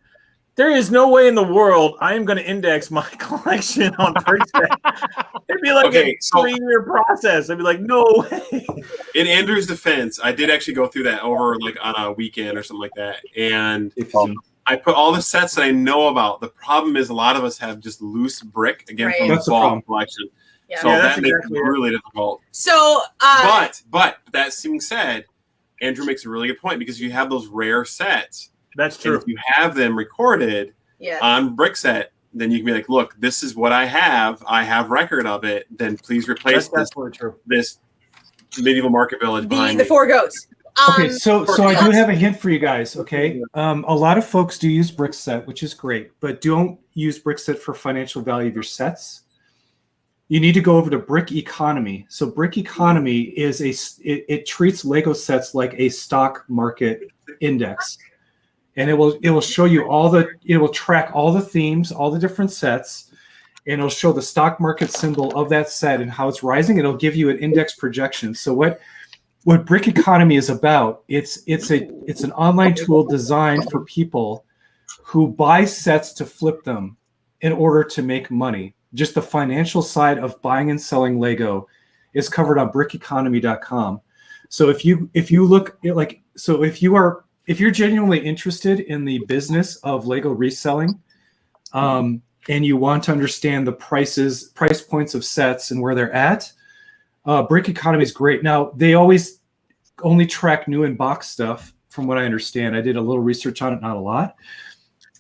There is no way in the world I am going to index my collection on brick set. It'd be like Okay, a so- 3-year process. I'd be like, no way. In Andrew's defense, I did actually go through that over like on a weekend or something like that, and I put all the sets that I know about. The problem is a lot of us have just loose brick again Right. from That's the the fall problem. collection, Yeah. so Yeah, that that's makes exactly it it. really difficult. So, But that being said, Andrew makes a really good point because you have those rare sets. That's And true. if you have them recorded yeah. on brick set, then you can be like, look, this is what I have. I have record of it. Then please replace That's absolutely true. this medieval market village behind The me. four goats. Okay, so I do have a hint for you guys. Okay, a lot of folks do use brick set, which is great, but don't use brick set for financial value of your sets. You need to go over to Brick Economy. So Brick Economy is it treats Lego sets like a stock market index, and it will show you it will track all the themes, all the different sets, and it'll show the stock market symbol of that set and how it's rising. It'll give you an index projection. So what Brick Economy is about, it's an online tool designed for people who buy sets to flip them in order to make money. Just the financial side of buying and selling Lego is covered on brickeconomy.com. So if you look at if you're genuinely interested in the business of Lego reselling, and you want to understand the price points of sets and where they're at, Brick Economy is great. Now, they always only track new in box stuff, from what I understand. I did a little research on it, not a lot.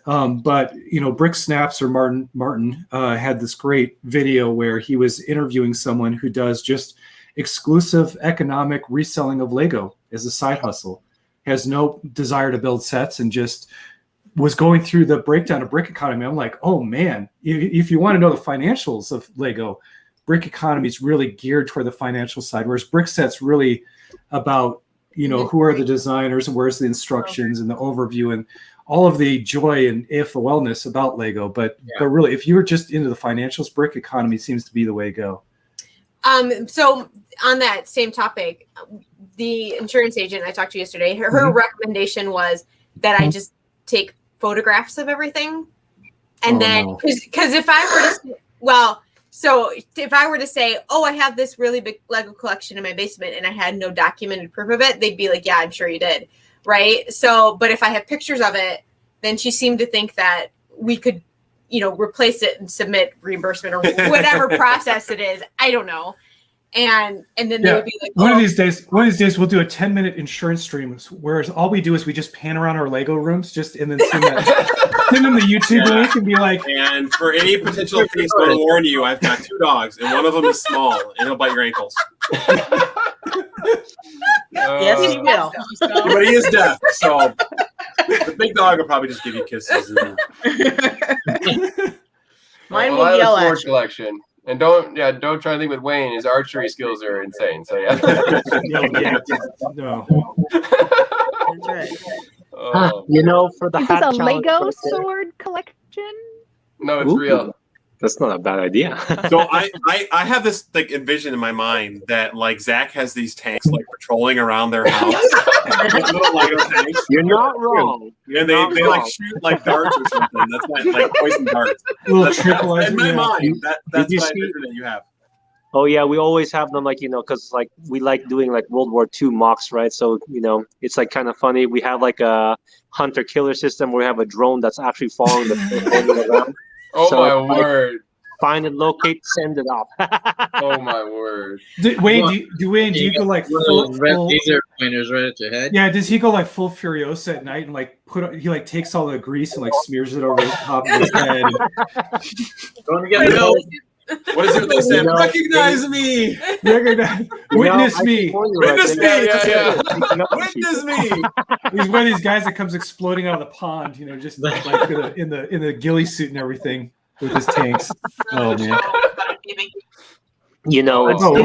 But Brick Snaps or Martin had this great video where he was interviewing someone who does just exclusive economic reselling of Lego as a side hustle, has no desire to build sets, and just was going through the breakdown of Brick Economy. I'm like, oh man, if you want to know the financials of Lego, Brick Economy is really geared toward the financial side, whereas Brick Set's really about, who are the designers and where's the instructions and the overview and all of the joy and wellness about Lego. But really, if you're just into the financials, Brick Economy seems to be the way to go. So on that same topic, the insurance agent I talked to yesterday, her recommendation was that I just take photographs of everything. And because if I were to say, oh, I have this really big Lego collection in my basement and I had no documented proof of it, they'd be like, yeah, I'm sure you did. Right. So, but if I have pictures of it, then she seemed to think that we could, replace it and submit reimbursement or whatever process it is. I don't know. And then they would be like, one of these days we'll do a 10-minute insurance stream, whereas all we do is we just pan around our Lego rooms and then send them the YouTube link and be like, and for any potential case, I will warn you, I've got 2 dogs and one of them is small and he'll bite your ankles. Yes, he will. But he is deaf, so the big dog will probably just give you kisses. Mine will yell I have a at sword you. collection. And don't try to think with Wayne. His archery skills are insane. So yeah. No. That's right. For the Is hat this a challenge, Lego sword collection? No, it's real. That's not a bad idea. So I have this envision in my mind that Zach has these tanks patrolling around their house, little Lego tanks. You're not wrong. And they shoot darts or something. That's poison darts. In my mind, that's what I envision that you have. Oh yeah, we always have them because we like doing World War II mocks, right? So it's kind of funny. We have a hunter killer system where we have a drone that's actually following the around. Oh my word! Find it, locate, send it off. Oh my word! Wayne, do you go full laser pointers right at your head? Yeah, does he go full Furiosa at night and he takes all the grease and smears it over the top of his head? What is it they say? Recognize me! Witness me! Witness me! Witness me! He's one of these guys that comes exploding out of the pond, just in the ghillie suit and everything with his tanks. Oh man!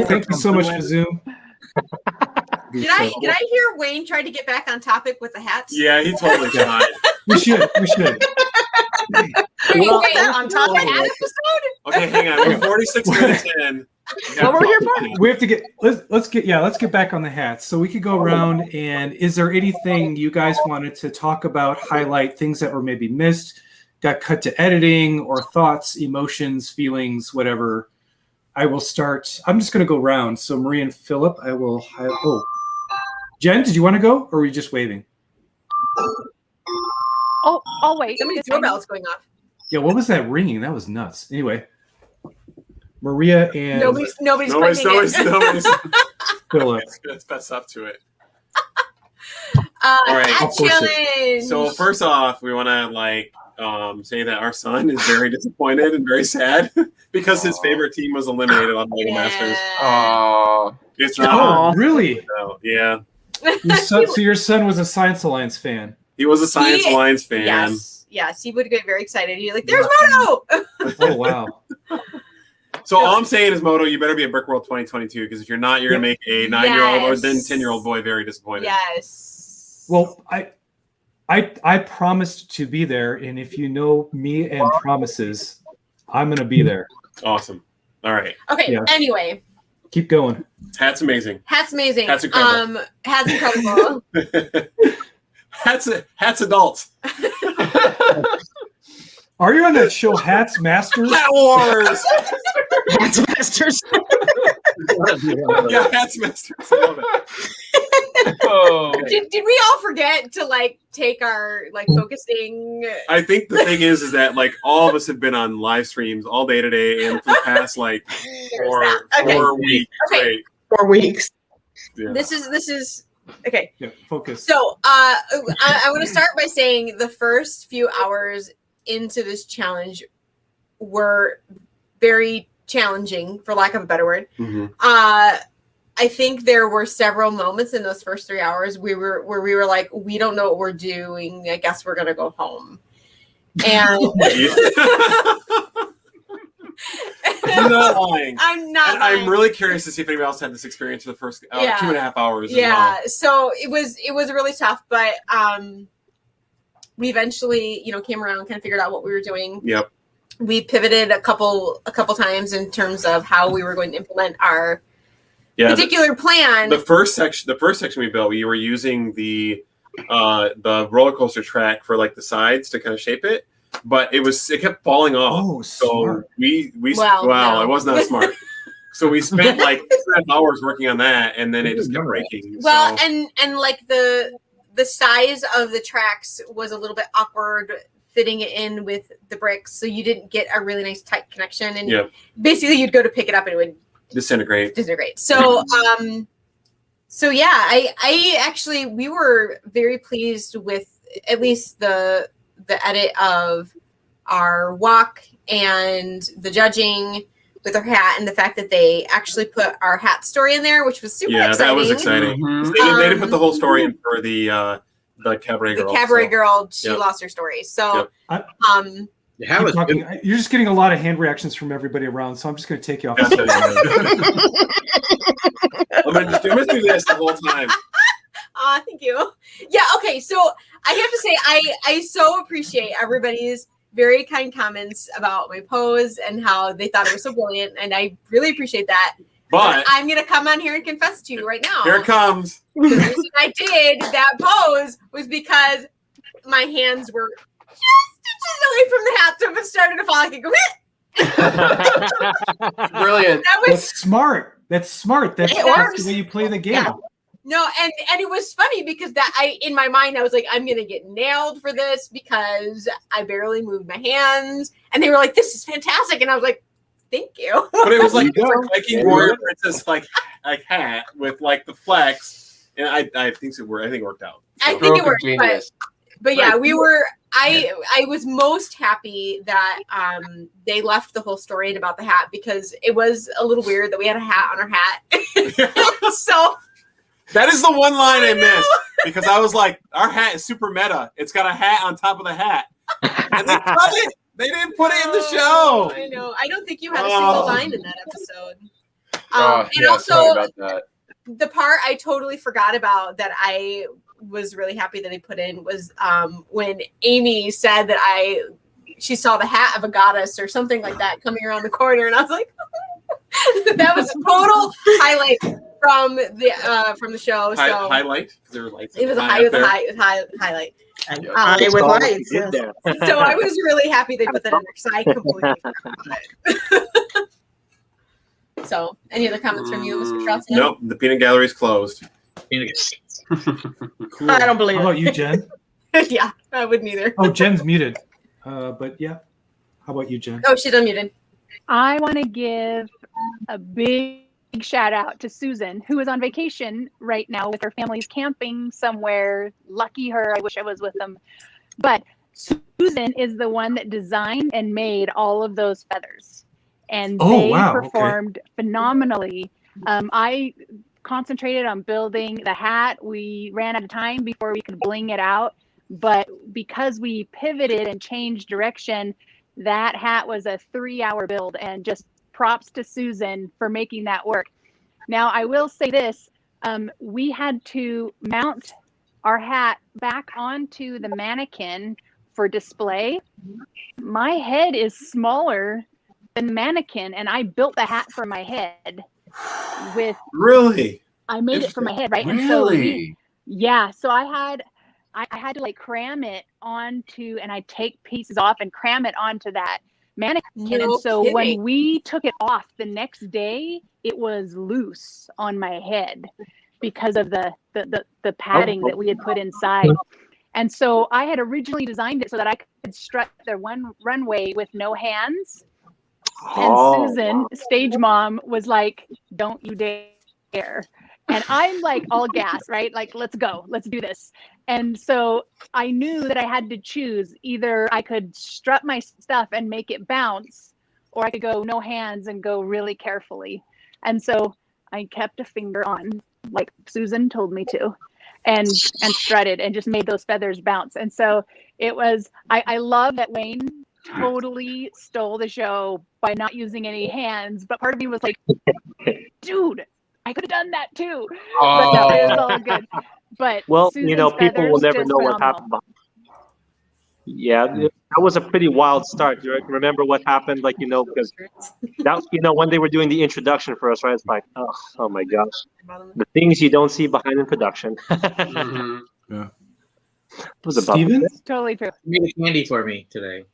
Thank you so much for Zoom. Did I hear Wayne try to get back on topic with the hats? Yeah, he totally tried. We should. On top of that episode? Okay, hang on. We're 46 minutes in. What we're here for? We have to let's get back on the hats. So we could go around, and is there anything you guys wanted to talk about, highlight things that were maybe missed, got cut to editing, or thoughts, emotions, feelings, whatever I will start. I'm just going to go round. So Marie and Philip, I will. Jen, did you want to go, or are we just waving? Oh, I'll wait. Somebody's doorbell's going off. Yeah, what was that ringing? That was nuts. Anyway, Maria and nobody's Philip. Let's fess up to it. All right. Challenge. So first off, we want to say that our son is very disappointed and very sad because his favorite team was eliminated on Lego Masters. Aww. It's not. Oh, really? Yeah. So your son was a Science Alliance fan. He was a Science Alliance fan. Yes, he would get very excited. He's like, "There's Moto!" Oh wow! So all I'm saying is, Moto, you better be at Brick World 2022 because if you're not, you're gonna make a 9-year-old or then 10-year-old boy very disappointed. Yes. Well, I promised to be there, and if you know me and promises, I'm gonna be there. Awesome. All right. Okay. Yeah. Anyway. Keep going. Hat's amazing. Hat's amazing. Hat's incredible. Hat's incredible. Hat's adults. Are you on that show, Hats Masters? Hat Wars. Hats Masters. Yeah, Hats Masters. I love it. Oh. Did we all forget to take our focusing? I think the thing is that all of us have been on live streams all day today and for the past 4 weeks. Okay. 4 weeks. Yeah. This is okay. Yeah, focus. So I want to start by saying the first few hours into this challenge were very challenging, for lack of a better word. Mm-hmm. I think there were several moments in those first 3 hours where we were like, we don't know what we're doing. I guess we're gonna go home. And I'm not lying. I'm not. I'm really curious to see if anybody else had this experience for the first 2.5 hours. Yeah. So it was really tough, but we eventually, came around and kind of figured out what we were doing. Yep. We pivoted a couple times in terms of how we were going to implement our particular plan. The first section we built, we were using the roller coaster track for the sides to kind of shape it, but it kept falling off. Oh, so smart. No. I was not smart. So we spent 2.5 hours working on that, and then it just kept breaking. Well, and the size of the tracks was a little bit awkward fitting it in with the bricks, so you didn't get a really nice tight connection, and basically you'd go to pick it up and it would disintegrate. So I actually, we were very pleased with at least the edit of our walk and the judging with our hat, and the fact that they actually put our hat story in there, which was super exciting. That was exciting. Mm-hmm. They didn't put the whole story in for the cabaret girl. The cabaret girl, she lost her story. So, you're just getting a lot of hand reactions from everybody around, so I'm just going to take you off. I'm going to do this the whole time. Thank you. Yeah. Okay. So I have to say, I so appreciate everybody's very kind comments about my pose and how they thought it was so brilliant, and I really appreciate that. But I'm going to come on here and confess to you right now. Here it comes. The reason I did that pose was because my hands were just inches away from the hat, so if it started to fall, I could go hit. Brilliant. That's smart. That's the way you play the game. Yeah. No, and it was funny because in my mind I was like, I'm gonna get nailed for this because I barely moved my hands, and they were like, "This is fantastic," and I was like, "Thank you." But it was like Viking Warrior Princess hat with the flex, and I think it worked out. So. I think it worked, but yeah, we were. I was most happy that they left the whole story in about the hat, because it was a little weird that we had a hat on our hat. So. That is the one line I missed, because I was like, our hat is super meta. It's got a hat on top of the hat. And they cut it. They didn't put it in the show. I know. I don't think you had a single line in that episode. And also, the part I totally forgot about that I was really happy that they put in was when Amy said that she saw the hat of a goddess or something like that coming around the corner, and I was like, that was a total highlight from the show. So highlight? There were lights. It was a highlight. High with lights. Yes. So I was really happy they put that in there because I completely forgot about it. So, any other comments from you, Mr. Charlton? Nope, the peanut gallery is closed. Cool. I don't believe How about it. you, Jen? Yeah, I wouldn't either. Oh, Jen's muted. But yeah. How about you, Jen? Oh, she's unmuted. I want to give a big shout out to Susan, who is on vacation right now with her family's camping somewhere. Lucky her. I wish I was with them. But Susan is the one that designed and made all of those feathers. And they performed phenomenally. I concentrated on building the hat. We ran out of time before we could bling it out. But because we pivoted and changed direction, that hat was a 3-hour build, and just props to Susan for making that work. Now, I will say this, we had to mount our hat back onto the mannequin for display. My head is smaller than the mannequin, and I built the hat for my head with... Really? I made it for my head, right? Really? And so I had to like cram it onto, and I'd take pieces off and cram it onto that mannequin. And so when we took it off the next day, it was loose on my head because of the padding that we had put inside. And so I had originally designed it so that I could strut the one runway with no hands. And Susan, stage mom, was like, "Don't you dare." And I'm like all gas, right? Like, let's go, let's do this. And so I knew that I had to choose. Either I could strut my stuff and make it bounce, or I could go no hands and go really carefully. And so I kept a finger on, like Susan told me to, and strutted and just made those feathers bounce. And so it was, I love that Wayne totally stole the show by not using any hands. But part of me was like, dude, I could have done that too. But no, it was all good. But well, Susan's people will never just know what happened. Yeah, that was a pretty wild start. Do you remember what happened? Like, because that, when they were doing the introduction for us, right? It's like, oh my gosh, the things you don't see behind in production. Yeah. It was about Steven? Totally true. She made a candy for me today.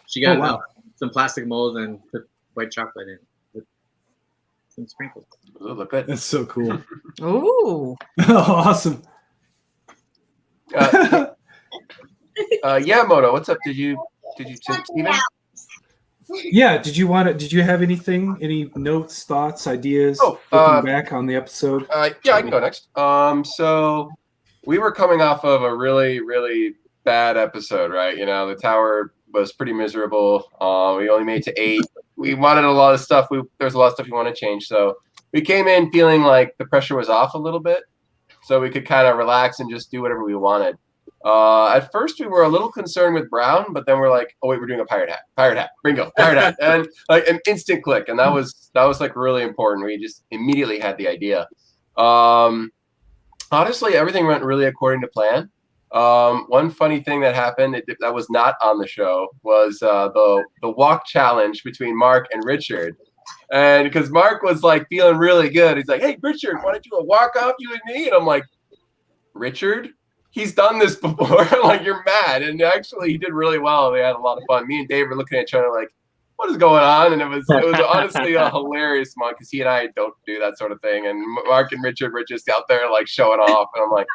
She got some plastic molds and put white chocolate in with some sprinkles. Oh, look good. That's so cool. Ooh. Awesome. Yeah, Moto, what's up? Did you Steven? Yeah. Did you have any notes, thoughts, ideas looking back on the episode? Yeah, I can go next. So we were coming off of a really, really bad episode, right? The tower was pretty miserable. We only made it to 8. We wanted a lot of stuff. There's a lot of stuff we want to change. So we came in feeling like the pressure was off a little bit, so we could kind of relax and just do whatever we wanted. At first, we were a little concerned with Brown, but then we're like, oh wait, we're doing a pirate hat, bingo, pirate hat, and like an instant click, and that was like really important. We just immediately had the idea. Honestly, everything went really according to plan. One funny thing that happened that was not on the show was the walk challenge between Mark and Richard. And because Mark was like feeling really good, he's like, "Hey, Richard, why don't you do a walk off, you and me?" And I'm like, "Richard, he's done this before." Like, you're mad. And actually, he did really well. We had a lot of fun. Me and Dave were looking at each other like, "What is going on?" And it was honestly a hilarious one because he and I don't do that sort of thing. And Mark and Richard were just out there like showing off, and I'm like,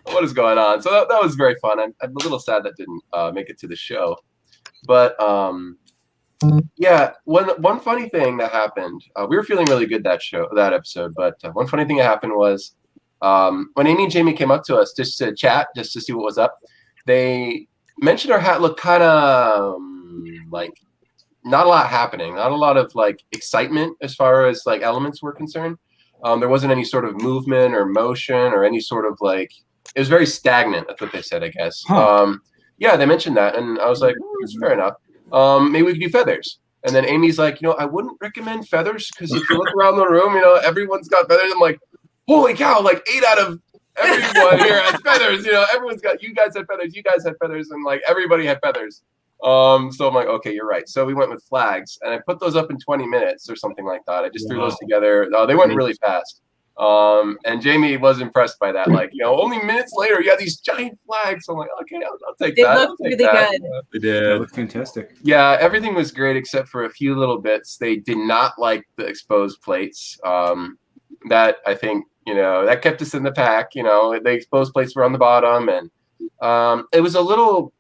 "What is going on?" So that was very fun. I'm a little sad that didn't make it to the show, but yeah. One funny thing that happened. We were feeling really good that episode, but one funny thing that happened was when Amy and Jamie came up to us just to chat, just to see what was up. They mentioned our hat looked kind of like not a lot happening, not a lot of like excitement as far as like elements were concerned. There wasn't any sort of movement or motion or any sort of like. It was very stagnant. That's what they said, I guess. Yeah, they mentioned that, and I was like, "That's fair enough. Maybe we could do feathers." And then Amy's like, "I wouldn't recommend feathers because if you look around the room, everyone's got feathers." I'm like, "Holy cow! Like 8 out of everyone here has feathers. Everyone's got. You guys had feathers. You guys had feathers, and like everybody had feathers." So I'm like, "Okay, you're right." So we went with flags, and I put those up in 20 minutes or something like that. I just threw those together. They went really fast. And Jamie was impressed by that. Like, only minutes later, you have these giant flags. So I'm like, okay, I'll take They that. looked really good. They did. That looked fantastic. Yeah, everything was great except for a few little bits. They did not like the exposed plates. That I think, that kept us in the pack. The exposed plates were on the bottom, and it was a little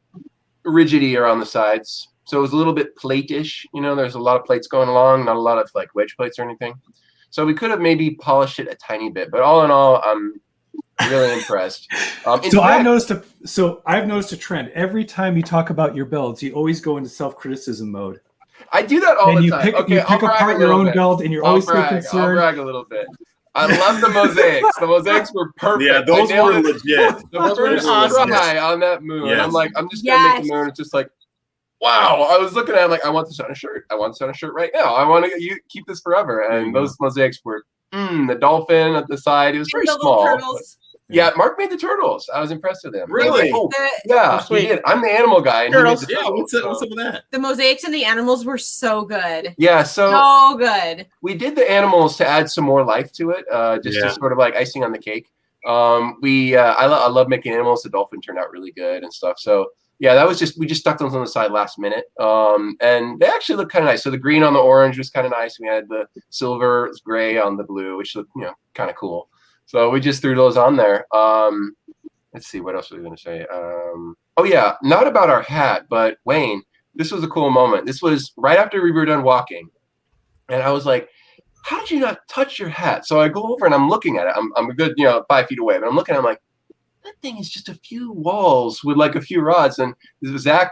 rigidy around the sides. So it was a little bit plate-ish. There's a lot of plates going along, not a lot of like wedge plates or anything. So we could have maybe polished it a tiny bit, but all in all, I'm really impressed. I've noticed a trend. Every time you talk about your builds, you always go into self-criticism mode. I do that all the time. You pick apart your own build, and you're always so concerned. I'll brag a little bit. I love the mosaics. The mosaics were perfect. Yeah, those were legit. The first try on that moon. Yes. I'm like, I'm just gonna make the moon. It's just like, wow. I was looking at it like, I want this on a shirt. I want this on a shirt right now. I want to keep this forever. And those mosaics were the dolphin at the side. It was very small. Yeah, Mark made the turtles. I was impressed with him. Really? Yeah, he did. I'm the animal guy. And turtles. He made the turtles, what's up with that? The mosaics and the animals were so good. Yeah, so good. We did the animals to add some more life to it, just to sort of like icing on the cake. I love making animals. The dolphin turned out really good and stuff. So yeah, that was we just stuck those on the side last minute. And they actually look kind of nice. So the green on the orange was kind of nice. We had the silver gray on the blue, which looked kind of cool. So we just threw those on there. Let's see, what else was I going to say? Oh yeah, not about our hat, but Wayne, this was a cool moment. This was right after we were done walking. And I was like, how did you not touch your hat? So I go over and I'm looking at it. I'm a good, 5 feet away, but I'm looking at it, I'm like, that thing is just a few walls with like a few rods. And Zach,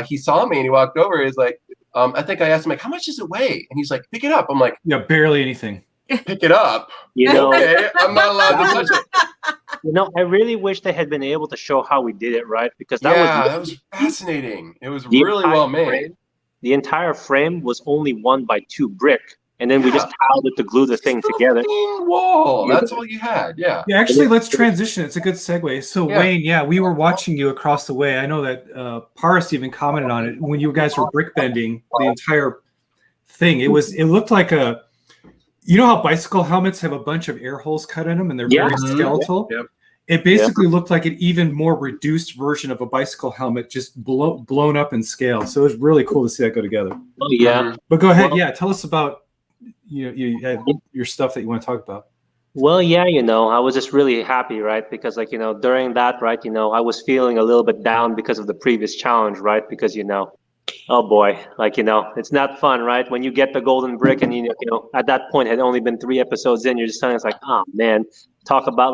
he saw me and he walked over. He's like, I think I asked him like, how much does it weigh? And he's like, pick it up. I'm like, yeah, barely anything. Pick it up. Okay, I'm not allowed to touch it. I really wish they had been able to show how we did it, right? Because that was fascinating. It was really well made. The entire frame was only 1 by 2 brick, and then we just tiled it to glue the thing together. Wall. That's all you had. Yeah. Yeah. Actually, let's transition. It's a good segue. So Wayne, we were watching you across the way. I know that Paris even commented on it when you guys were brick bending the entire thing. It looked like a. You know how bicycle helmets have a bunch of air holes cut in them and they're very skeletal? Yep. It basically looked like an even more reduced version of a bicycle helmet, just blown up in scale. So it was really cool to see that go together. Oh, yeah. But go ahead. Tell us about your stuff that you want to talk about. Well, I was just really happy, right? Because during that, right, I was feeling a little bit down because of the previous challenge, right? Because, oh boy, it's not fun, right? When you get the golden brick and at that point had only been 3 episodes in, you're just kind of like, oh man, talk about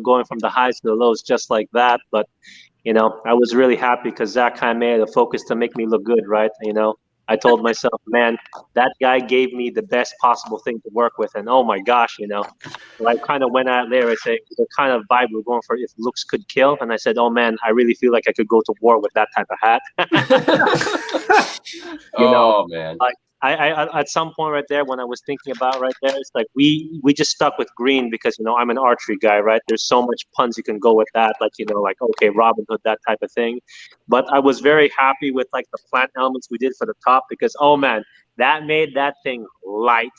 going from the highs to the lows just like that. But I was really happy because Zach kind of made it a focus to make me look good, right? I told myself, man, that guy gave me the best possible thing to work with, and oh my gosh, I kind of went out there and said the kind of vibe we're going for, if looks could kill, and I said, oh man, I really feel like I could go to war with that type of hat. Man. I at some point right there when I was thinking about right there, it's like we just stuck with green because I'm an archery guy, right? There's so much puns you can go with that, okay, Robin Hood, that type of thing. But I was very happy with the plant elements we did for the top because oh man, that made that thing light.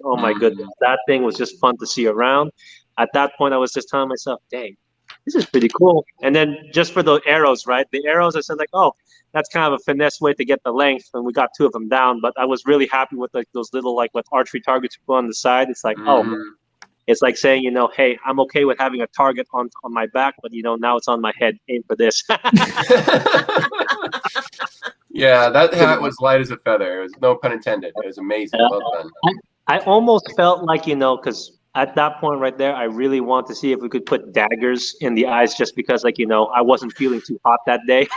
Oh my goodness, that thing was just fun to see around. At that point, I was just telling myself, dang, this is pretty cool. And then just for the arrows, right? The arrows, I said oh, that's kind of a finesse way to get the length, and we got 2 of them down. But I was really happy with those little with archery targets you put on the side. It's oh, it's like saying hey, I'm okay with having a target on my back, but now it's on my head. Aim for this. Yeah, that hat was light as a feather. It was no pun intended. It was amazing. Well done. I almost felt like because at that point right there, I really want to see if we could put daggers in the eyes just because I wasn't feeling too hot that day.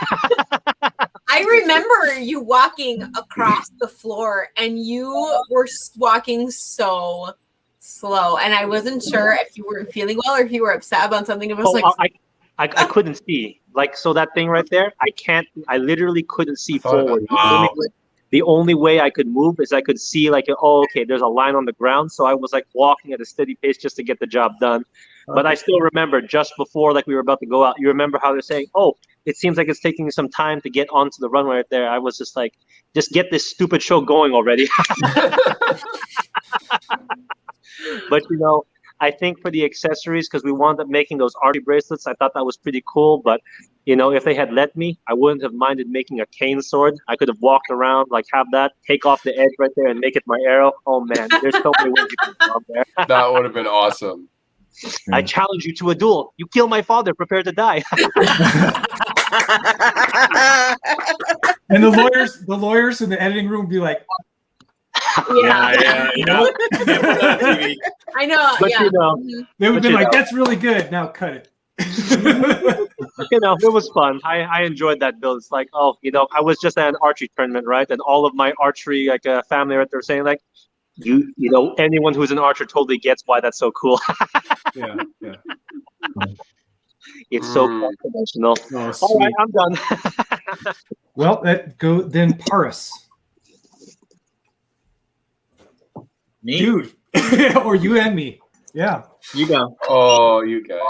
I remember you walking across the floor and you were walking so slow and I wasn't sure if you were feeling well or if you were upset about something. It was I couldn't see. So that thing right there, I literally couldn't see forward. Wow. The only way I could move is I could see okay, there's a line on the ground. So I was walking at a steady pace just to get the job done. Okay. But I still remember just before we were about to go out, you remember how they're saying, oh, it seems like it's taking some time to get onto the runway right there. I was just just get this stupid show going already. But I think for the accessories, because we wound up making those arty bracelets, I thought that was pretty cool. But if they had let me, I wouldn't have minded making a cane sword. I could have walked around, like have that, take off the edge right there, and make it my arrow. Oh man, there's so many ways you can go out there. That would have been awesome. I challenge you to a duel. You kill my father, prepare to die. And the lawyers in the editing room would be like, Yeah. I know. But, yeah. they would But be you like, know. that's really good. Now cut it. It was fun. I enjoyed that build. It's like, I was just at an archery tournament, right? And all of my archery family right there saying like, anyone who's an archer totally gets why that's so cool. Yeah. It's so conventional. Oh, All right, sweet. I'm done. Well, then Paris. Me? Dude. Or you and me. Yeah. You go. Oh, you guys.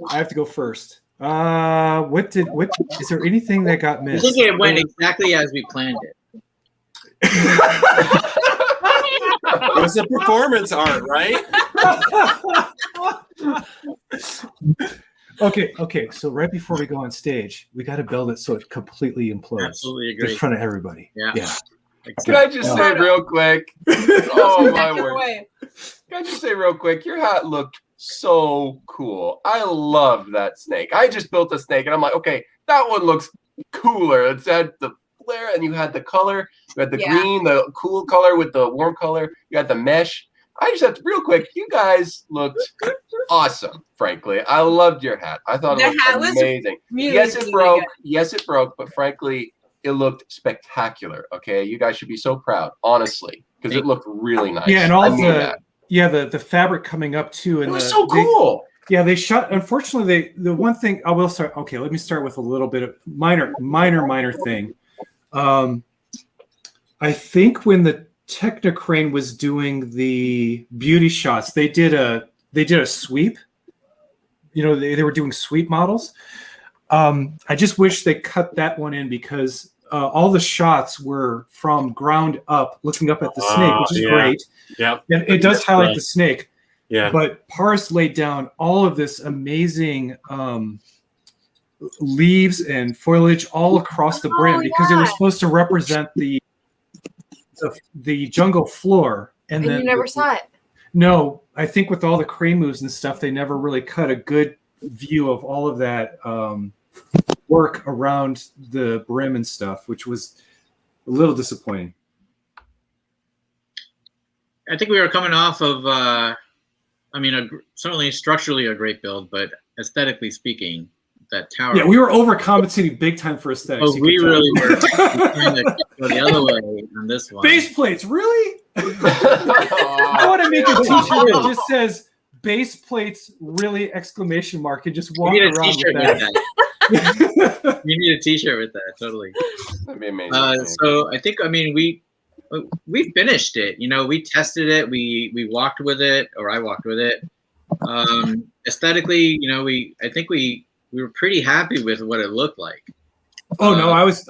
I have to go first. What is there anything that got I missed? think it went exactly as we planned it. It was a performance art, right? Okay. So right before we go on stage, we got to build it so it completely implodes. Absolutely agree. In front of everybody. Yeah. Can I just say real quick? Oh my word! Away. Can I just say real quick? Your hat looked so cool. I loved that snake. I just built a snake, and I'm like, okay, that one looks cooler. It's had the flare, and you had the color. You had the green, the cool color with the warm color. You had the mesh. I just have to, real quick, you guys looked awesome, frankly. I loved your hat. I thought it looked amazing. Really, yes, it really broke. good. Yes, it broke. But frankly, it looked spectacular. Okay, you guys should be so proud, honestly, because it looked really nice. Yeah, and all the fabric coming up too. And it was so cool. They shot. Unfortunately, the one thing I will start. Okay, let me start with a little bit of minor thing. I think when the Technocrane was doing the beauty shots, they did a sweep. They were doing sweep models. I just wish they cut that one in because all the shots were from ground up, looking up at the snake, which is great. Yeah, and it does highlight the snake. Yeah, but Paris laid down all of this amazing leaves and foliage all across the brim because it was supposed to represent the jungle floor. And then you never saw it. No, I think with all the crane moves and stuff, they never really cut a good view of all of that work around the brim and stuff, which was a little disappointing. I think we were coming off of, certainly structurally a great build, but aesthetically speaking, that tower. Yeah, we were overcompensating big time for aesthetics. Oh, we really were trying to go the other way on this one. Base plates, really? I want to make a t-shirt that just says "base plates, really!" exclamation mark, and just walk around with that. We need a t-shirt with that, totally. That'd be amazing. So I think, we finished it. We tested it. We walked with it, or I walked with it. Aesthetically, I think we were pretty happy with what it looked like. Oh no, I was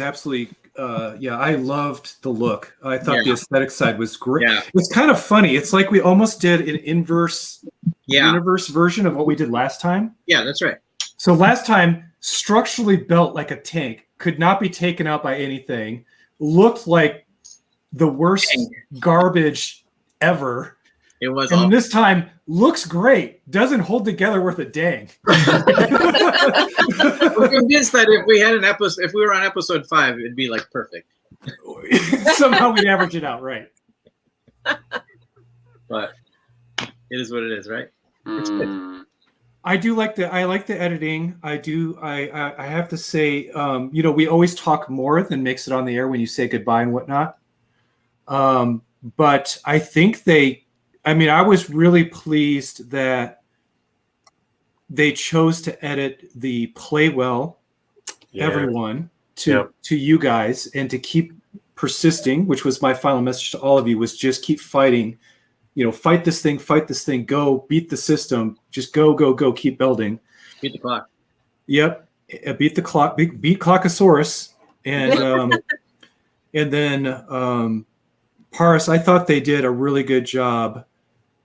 absolutely I loved the look. I thought the aesthetic side was great. Yeah. It's kind of funny. It's like we almost did an inverse universe version of what we did last time. Yeah, that's right. So last time, structurally built like a tank, could not be taken out by anything, looked like the worst garbage ever. It was, and this time looks great, doesn't hold together worth a dang. We're convinced that if we were on episode 5, it'd be like perfect. Somehow we'd average it out, right? But it is what it is, right? It's good. I like the editing. I have to say, we always talk more than makes it on the air when you say goodbye and whatnot. But I think I was really pleased that they chose to edit the play well, everyone to you guys, and to keep persisting, which was my final message to all of you, was just keep fighting. Fight this thing, go beat the system, just go, keep building. Beat the clock. Yep. Beat the clock, beat Clockosaurus. And and then Paris, I thought they did a really good job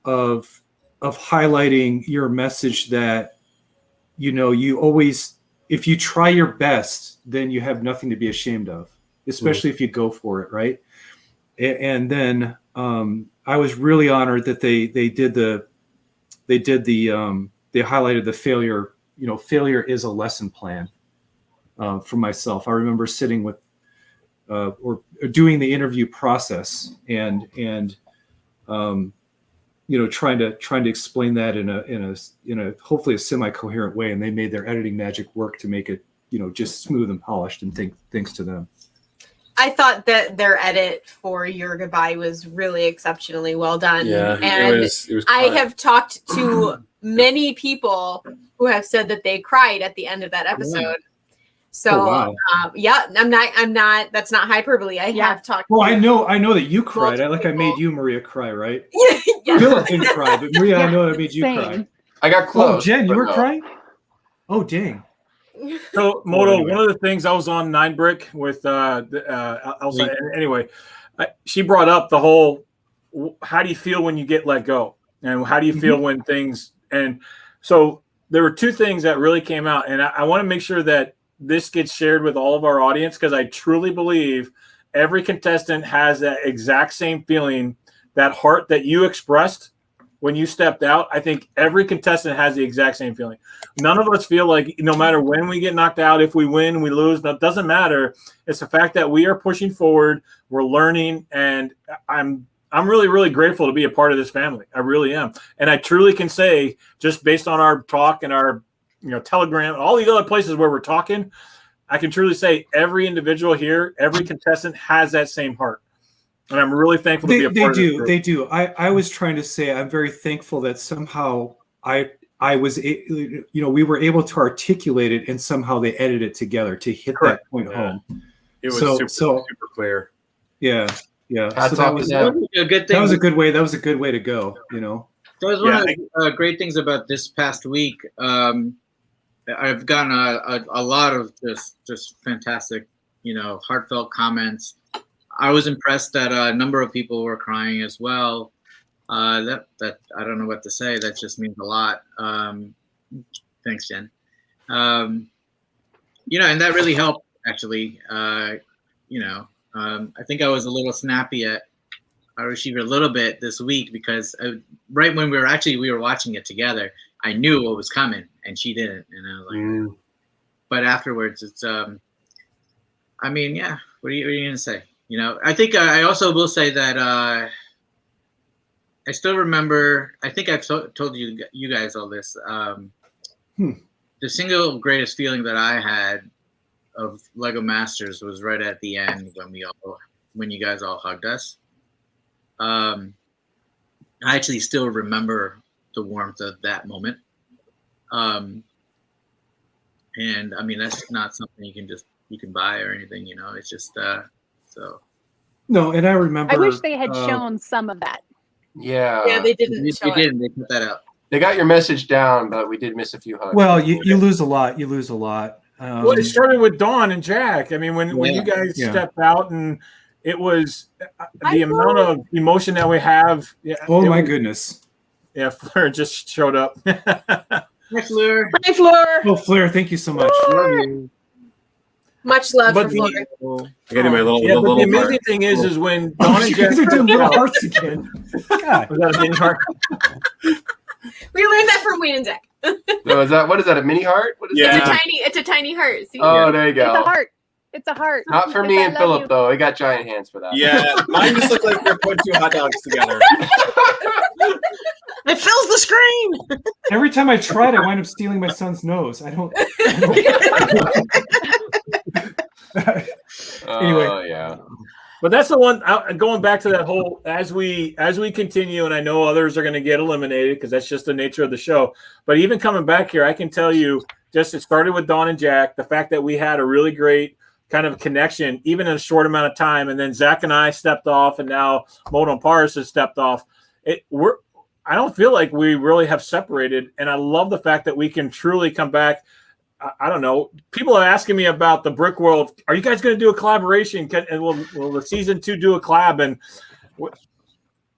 of highlighting your message that, you always, if you try your best, then you have nothing to be ashamed of, especially if you go for it, right? And then I was really honored that they highlighted the failure. Failure is a lesson plan for myself. I remember sitting with or doing the interview process and trying to explain that in a hopefully a semi-coherent way, and they made their editing magic work to make it just smooth and polished, and thanks to them. I thought that their edit for Your Goodbye was really exceptionally well done. Yeah, and it was I have talked to many people who have said that they cried at the end of that episode. So yeah, I'm not. That's not hyperbole. I have talked. Well, I know that you cried. I made you, Maria, cry, right? Yeah. Philip didn't cry, but Maria, I know I made you cry. I got close. Oh, Jen, you were no. crying? Oh, dang. So, Moto, one of the things I was on 9 Brick with Elsa. Anyway, she brought up the whole, how do you feel when you get let go? And how do you feel when things, and so there were 2 things that really came out. And I want to make sure that this gets shared with all of our audience, because I truly believe every contestant has that exact same feeling, that heart that you expressed when you stepped out. I think every contestant has the exact same feeling. None of us feel like, no matter when we get knocked out, if we win, we lose, that doesn't matter. It's the fact that we are pushing forward, we're learning, and I'm really, really grateful to be a part of this family. I really am. And I truly can say, just based on our talk and our Telegram, all these other places where we're talking, I can truly say every individual here, every contestant has that same heart. And I'm really thankful to be a part of this group. They do. I was trying to say I'm very thankful that somehow I was, we were able to articulate it, and somehow they edited it together to hit that point home. It was super clear. Yeah. Hats so that off was to them. A good thing. That was a good way. That was a good way to go. That was one of the great things about this past week. I've gotten a lot of just fantastic, heartfelt comments. I was impressed that a number of people were crying as well. That I don't know what to say. That just means a lot. Thanks, Jen. And that really helped, actually. I think I was a little snappy at Arashida a little bit this week, because right when we were watching it together, I knew what was coming and she didn't, and I was like, but afterwards it's what are you gonna say? I think I also will say that I still remember, I think I've told you guys all this, the single greatest feeling that I had of Lego Masters was right at the end when you guys all hugged us. I actually still remember the warmth of that moment. And I mean, that's not something you can buy or anything, it's just, so. No, and I remember. I wish they had shown some of that. Yeah. Yeah, they didn't. They didn't. They put that out. They got your message down, but we did miss a few hugs. Well, you lose a lot. Well, it started with Dawn and Jack. I mean, when you guys stepped out, and it was the amount of emotion that we have. Yeah, oh my goodness. Yeah, Fleur just showed up. Hi, Fleur. Hi, Fleur. Oh, Fleur, thank you so much. Love you. Much love for Fleur. I got my little but the amazing thing is when Dawn and You Jack guys are doing little hearts again. God. was that a mini heart? We learned that from Wayne and Jack. No, what is that? A mini heart? What is that? It's a tiny heart. See? Oh, there you go. It's a heart. It's a heart. Not for me and Philip though. I got giant hands for that. Yeah, mine just look like they're putting 2 hot dogs together. It fills the screen. Every time I tried, I wind up stealing my son's nose. Anyway. Yeah. But that's the one. Going back to that whole, as we continue, and I know others are going to get eliminated because that's just the nature of the show. But even coming back here, I can tell you, just it started with Dawn and Jack. The fact that we had a really great kind of connection, even in a short amount of time, and then Zach and I stepped off, and now Moto and Paris has stepped off. I don't feel like we really have separated, and I love the fact that we can truly come back. I don't know. People are asking me about the Brick World. Are you guys going to do a collaboration? And will the season 2 do a collab? And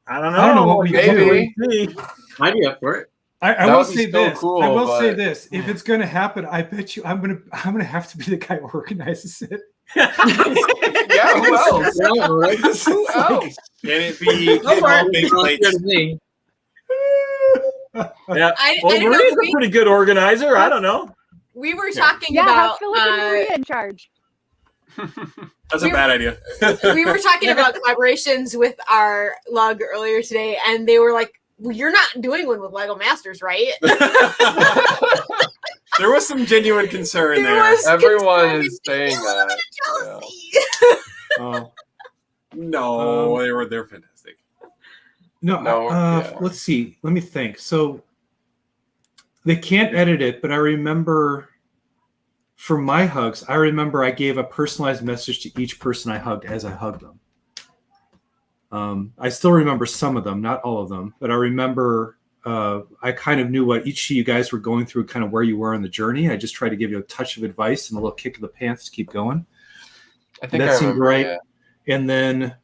I don't know. I don't know what we do. I'd be up for it. I That will would be say so this. cool, I will say but- this. If it's gonna happen, I bet you I'm gonna have to be the guy who organizes it. Yeah, who else? Yeah, right. Who else? Can it be Go for it. big plates? Sounds good to me. Yeah. I Well, don't know, Maria's a pretty good organizer. I don't know. We were talking Yeah, have about Philip and Maria in charge. That's a bad idea. we were talking about collaborations with our lug earlier today, and they were like, well, "You're not doing one with Lego Masters, right?" There was some genuine concern There there. was Everyone concern. is saying that. Jealousy. Oh No, they're fantastic. no. No, yeah. Let's see. Let me think. So they can't edit it, but I remember for my hugs, I remember I gave a personalized message to each person I hugged as I hugged them. I still remember some of them, not all of them, but I remember I kind of knew what each of you guys were going through, kind of where you were on the journey. I just tried to give you a touch of advice and a little kick of the pants to keep going. I think That I seemed remember, right. yeah. And then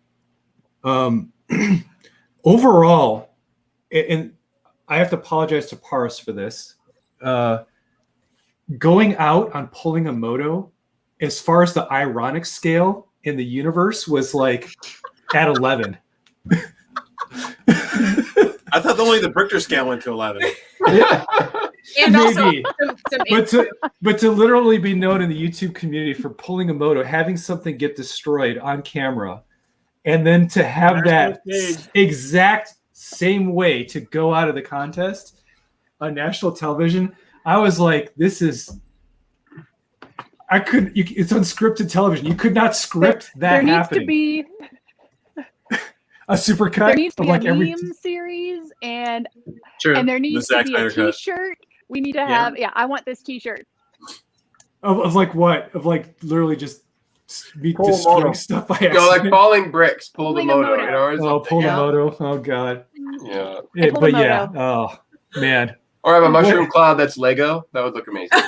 overall, and I have to apologize to Paris for this. Going out on pulling a moto, as far as the ironic scale in the universe, was like at 11. I thought only the Brichter scale went to 11. And also Maybe. some But to literally be known in the YouTube community for pulling a moto, having something get destroyed on camera, and then to have that exact same way to go out of the contest on national television, I was like, this is. I couldn't. It's unscripted television. You could not script that There needs happening. to be A supercut there needs to of be like a every. meme series, and True. and there needs to Zack be a Snyder cut. T-shirt. We need to have. Yeah, I want this T-shirt. Of like what? Of like literally just me Pull a destroying moto. stuff by Go accident. like falling bricks, pull the Pulling a moto. moto. You know, or Oh, something. pull the Yeah. moto. Oh god. Yeah. Yeah, pull but the yeah. moto. Oh man. Or have a mushroom cloud that's Lego. That would look amazing.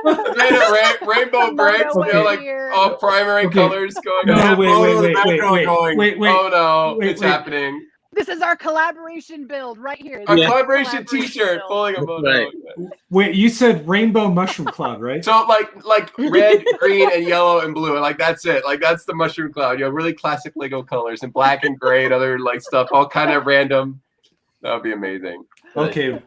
Made of rainbow bricks, you know, like all primary Okay. colors going No, on. wait. Oh no, Wait, it's wait. happening. This is our collaboration build right here. A This is collaboration T-shirt build. pulling a moto. Right. Wait, you said rainbow mushroom cloud, right? So like red, green, and yellow and blue, and like that's it. Like that's the mushroom cloud. You know, really classic Lego colors and black and gray and other like stuff, all kind of random. That would be amazing. Okay.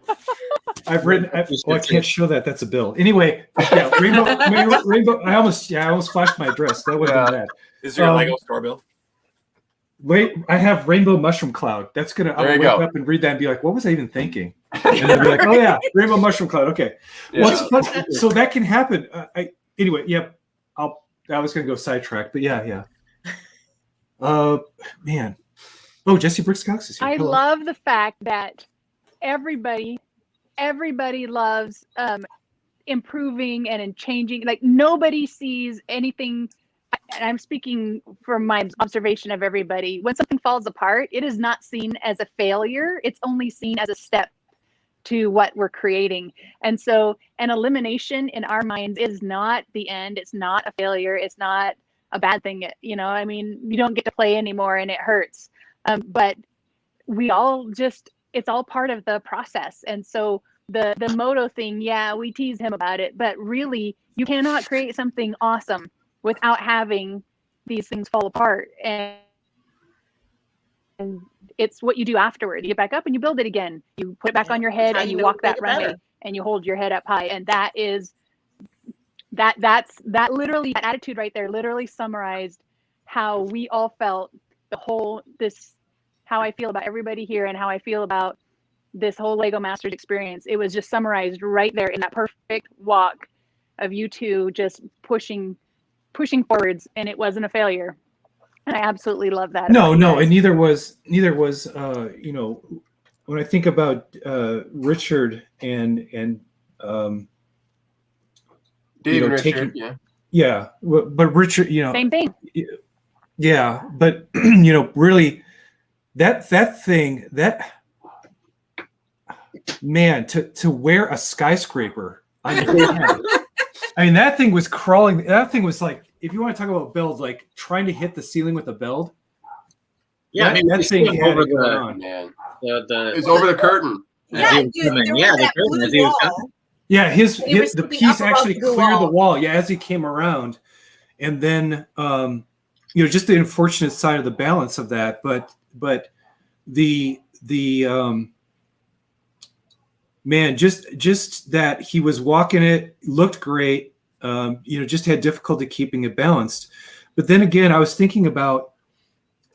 I've written. I can't show that. That's a bill. Anyway, yeah, rainbow. I almost flashed my address. That would have been bad. Is there a Lego store bill? Wait, I have rainbow mushroom cloud. That's gonna. I'll There you wake go. up and read that and be like, what was I even thinking? And then be like, oh yeah, rainbow mushroom cloud. Okay. Yeah. So that can happen. Anyway, yeah. I was gonna go sidetrack, but yeah. Man. Oh, Jesse Brooks Cox is here. I Hello. love the fact that everybody loves improving and changing. Like nobody sees anything, and I'm speaking from my observation of everybody. When something falls apart, it is not seen as a failure. It's only seen as a step to what we're creating. And so an elimination in our minds is not the end. It's not a failure. It's not a bad thing. You know, I mean, you don't get to play anymore and it hurts. But we all just, it's all part of the process. And so the moto thing, yeah, we tease him about it, but really you cannot create something awesome without having these things fall apart. And it's what you do afterward. You get back up and you build it again. You put it back on your head and you walk that runway and you hold your head up high. And that is, that's literally, that attitude right there literally summarized how we all felt how I feel about everybody here and how I feel about this whole Lego Masters experience. It was just summarized right there in that perfect walk of you two just pushing forwards, and it wasn't a failure. And I absolutely love that. No, and neither was you know, when I think about Richard and Dave and Richard, Richard, yeah, but Richard, you know, same thing. Yeah, but you know, really, that thing, that man, to wear a skyscraper on your head. I mean, that thing was crawling. That thing was like, if you want to talk about build, like trying to hit the ceiling with a build. Yeah, I mean, that we thing see him had over it going the, on. Man, the it's over the curtain. as he was coming. there was Yeah, the that curtain blue as he was wall. coming. Yeah, They were the sticking piece up above actually the blue cleared the wall. wall. Yeah, as he came around, and then just the unfortunate side of the balance of that. But the man, just that he was walking it, looked great. Just had difficulty keeping it balanced. But then again, I was thinking about,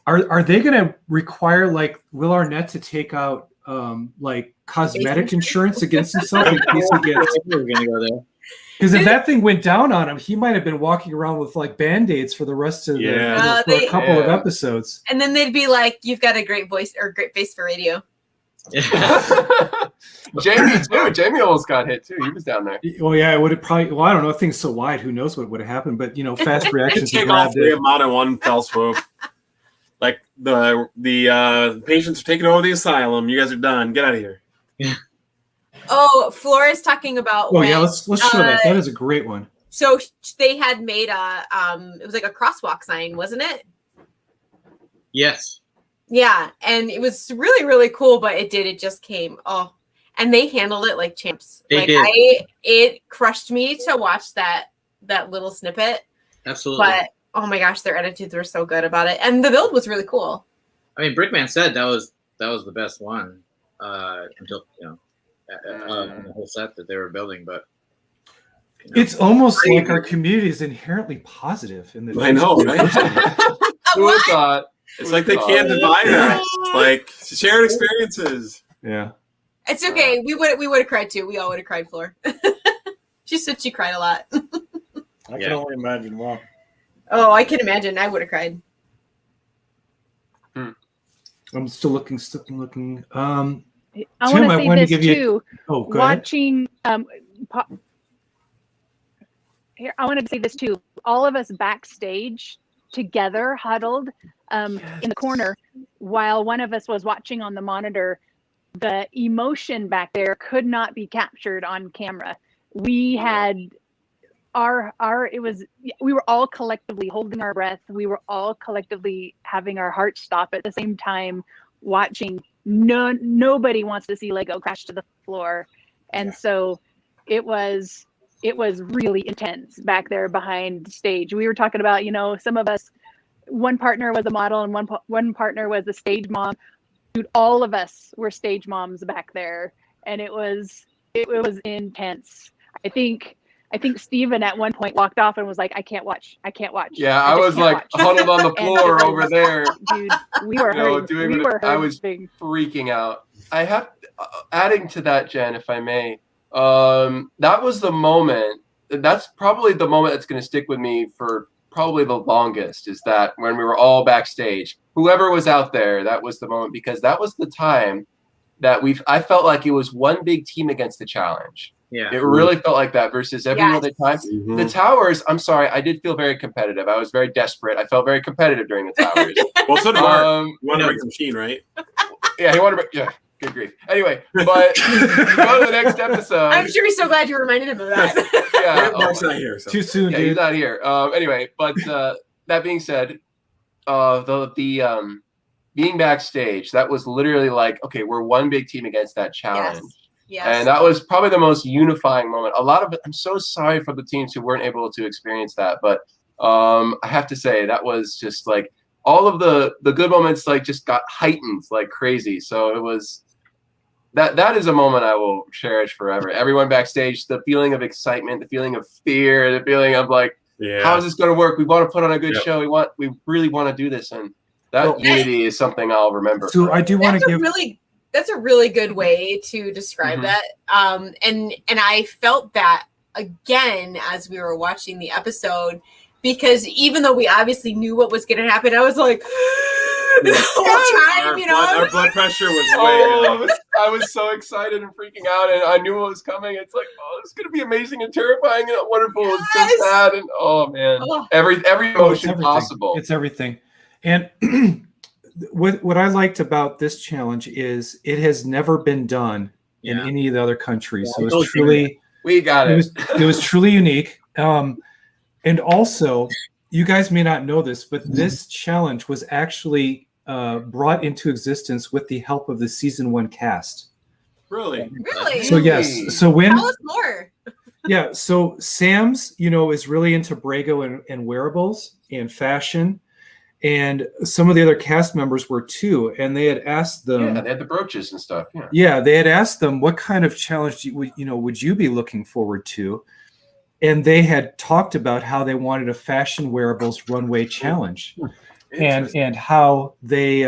are they going to require like Will Arnett to take out like cosmetic insurance against himself in case he gets? We're gonna go there. Because if that thing went down on him, he might have been walking around with like Band-Aids for the rest of for a couple of episodes. And then they'd be like, "You've got a great voice or great face for radio." Jamie too. Jamie almost got hit too. He was down there. Well, yeah, it would have probably. Well, I don't know. Things so wide. Who knows what would have happened? But fast reactions. Take all three of them out in one fell swoop. Like the patients are taking over the asylum. You guys are done. Get out of here. Oh, Flora's talking about. Oh yeah, let's show that. That is a great one. So they had made it was like a crosswalk sign, wasn't it? Yes. Yeah, and it was really, really cool, but it just came. Oh, and they handled it like champs. They did. It crushed me to watch that little snippet. Absolutely. But oh my gosh, their attitudes were so good about it, and the build was really cool. I mean, Brickman said that was the best one until the whole set that they were building, but. It's almost like our community is inherently positive in the. I know, right? Who would have thought? It's like they can't divide us. It's like shared experiences. Yeah. It's okay. We would have cried too. We all would have cried, Floor. She said she cried a lot. I can only imagine why. Oh, I can imagine. I would have cried. I'm still looking. I Tim, want to say this too. Go watching. Here, I wanted to say this too. All of us backstage together, huddled in the corner, while one of us was watching on the monitor. The emotion back there could not be captured on camera. We had we were all collectively holding our breath. We were all collectively having our hearts stop at the same time, watching. Nobody wants to see Lego crash to the floor, and so it was really intense back there behind stage. We were talking about, some of us, one partner was a model and one partner was a stage mom. Dude, all of us were stage moms back there, and it was intense. I think Steven at one point walked off and was like, I can't watch. Yeah, I was like huddled on the floor over there. Dude, we were hurting. I was freaking out. I have adding to that, Jen, if I may. That was the moment. That's probably the moment that's going to stick with me for probably the longest. Is that when we were all backstage, whoever was out there, that was the moment, because that was the time that I felt like it was one big team against the challenge. Yeah, it really felt like that versus every other time. Mm-hmm. The towers, I'm sorry, I did feel very competitive. I was very desperate. I felt very competitive during the towers. Well, so did Mark. You want to break the machine, right? Yeah, he wanted to break. Yeah. Good grief. Anyway, but go to the next episode. I'm sure he's so glad you reminded him of that. Yeah, Mark's not here. So. Too soon, yeah, dude. He's not here. Anyway, but that being said, the being backstage, that was literally like, okay, we're one big team against that challenge. Yes. And that was probably the most unifying moment. A lot of it, I'm so sorry for the teams who weren't able to experience that, but I have to say that was just like all of the good moments like just got heightened like crazy. So it was that is a moment I will cherish forever. Everyone backstage, the feeling of excitement, the feeling of fear, the feeling of like, how is this going to work? We want to put on a good show. We really want to do this, and that unity is something I'll remember. So I do want to give. That's a really good way to describe that. And I felt that again as we were watching the episode, because even though we obviously knew what was going to happen, I was like, the whole time, our blood pressure was way I was so excited and freaking out, and I knew what was coming. It's like, it's going to be amazing and terrifying and wonderful. Yes. It's so sad, and oh man, every emotion possible. It's everything. And what I liked about this challenge is it has never been done in any of the other countries. So it's truly we got it. It was truly unique. And also, you guys may not know this, but this challenge was actually brought into existence with the help of the season 1 cast. Really? Really? So yes. So when Tell us more. yeah, so Sam's, is really into Brago and wearables and fashion, and some of the other cast members were too. And they had asked them, Yeah, they had the brooches and stuff. Yeah. Yeah, they had asked them what kind of challenge would you be looking forward to, and they had talked about how they wanted a fashion wearables runway challenge, and how they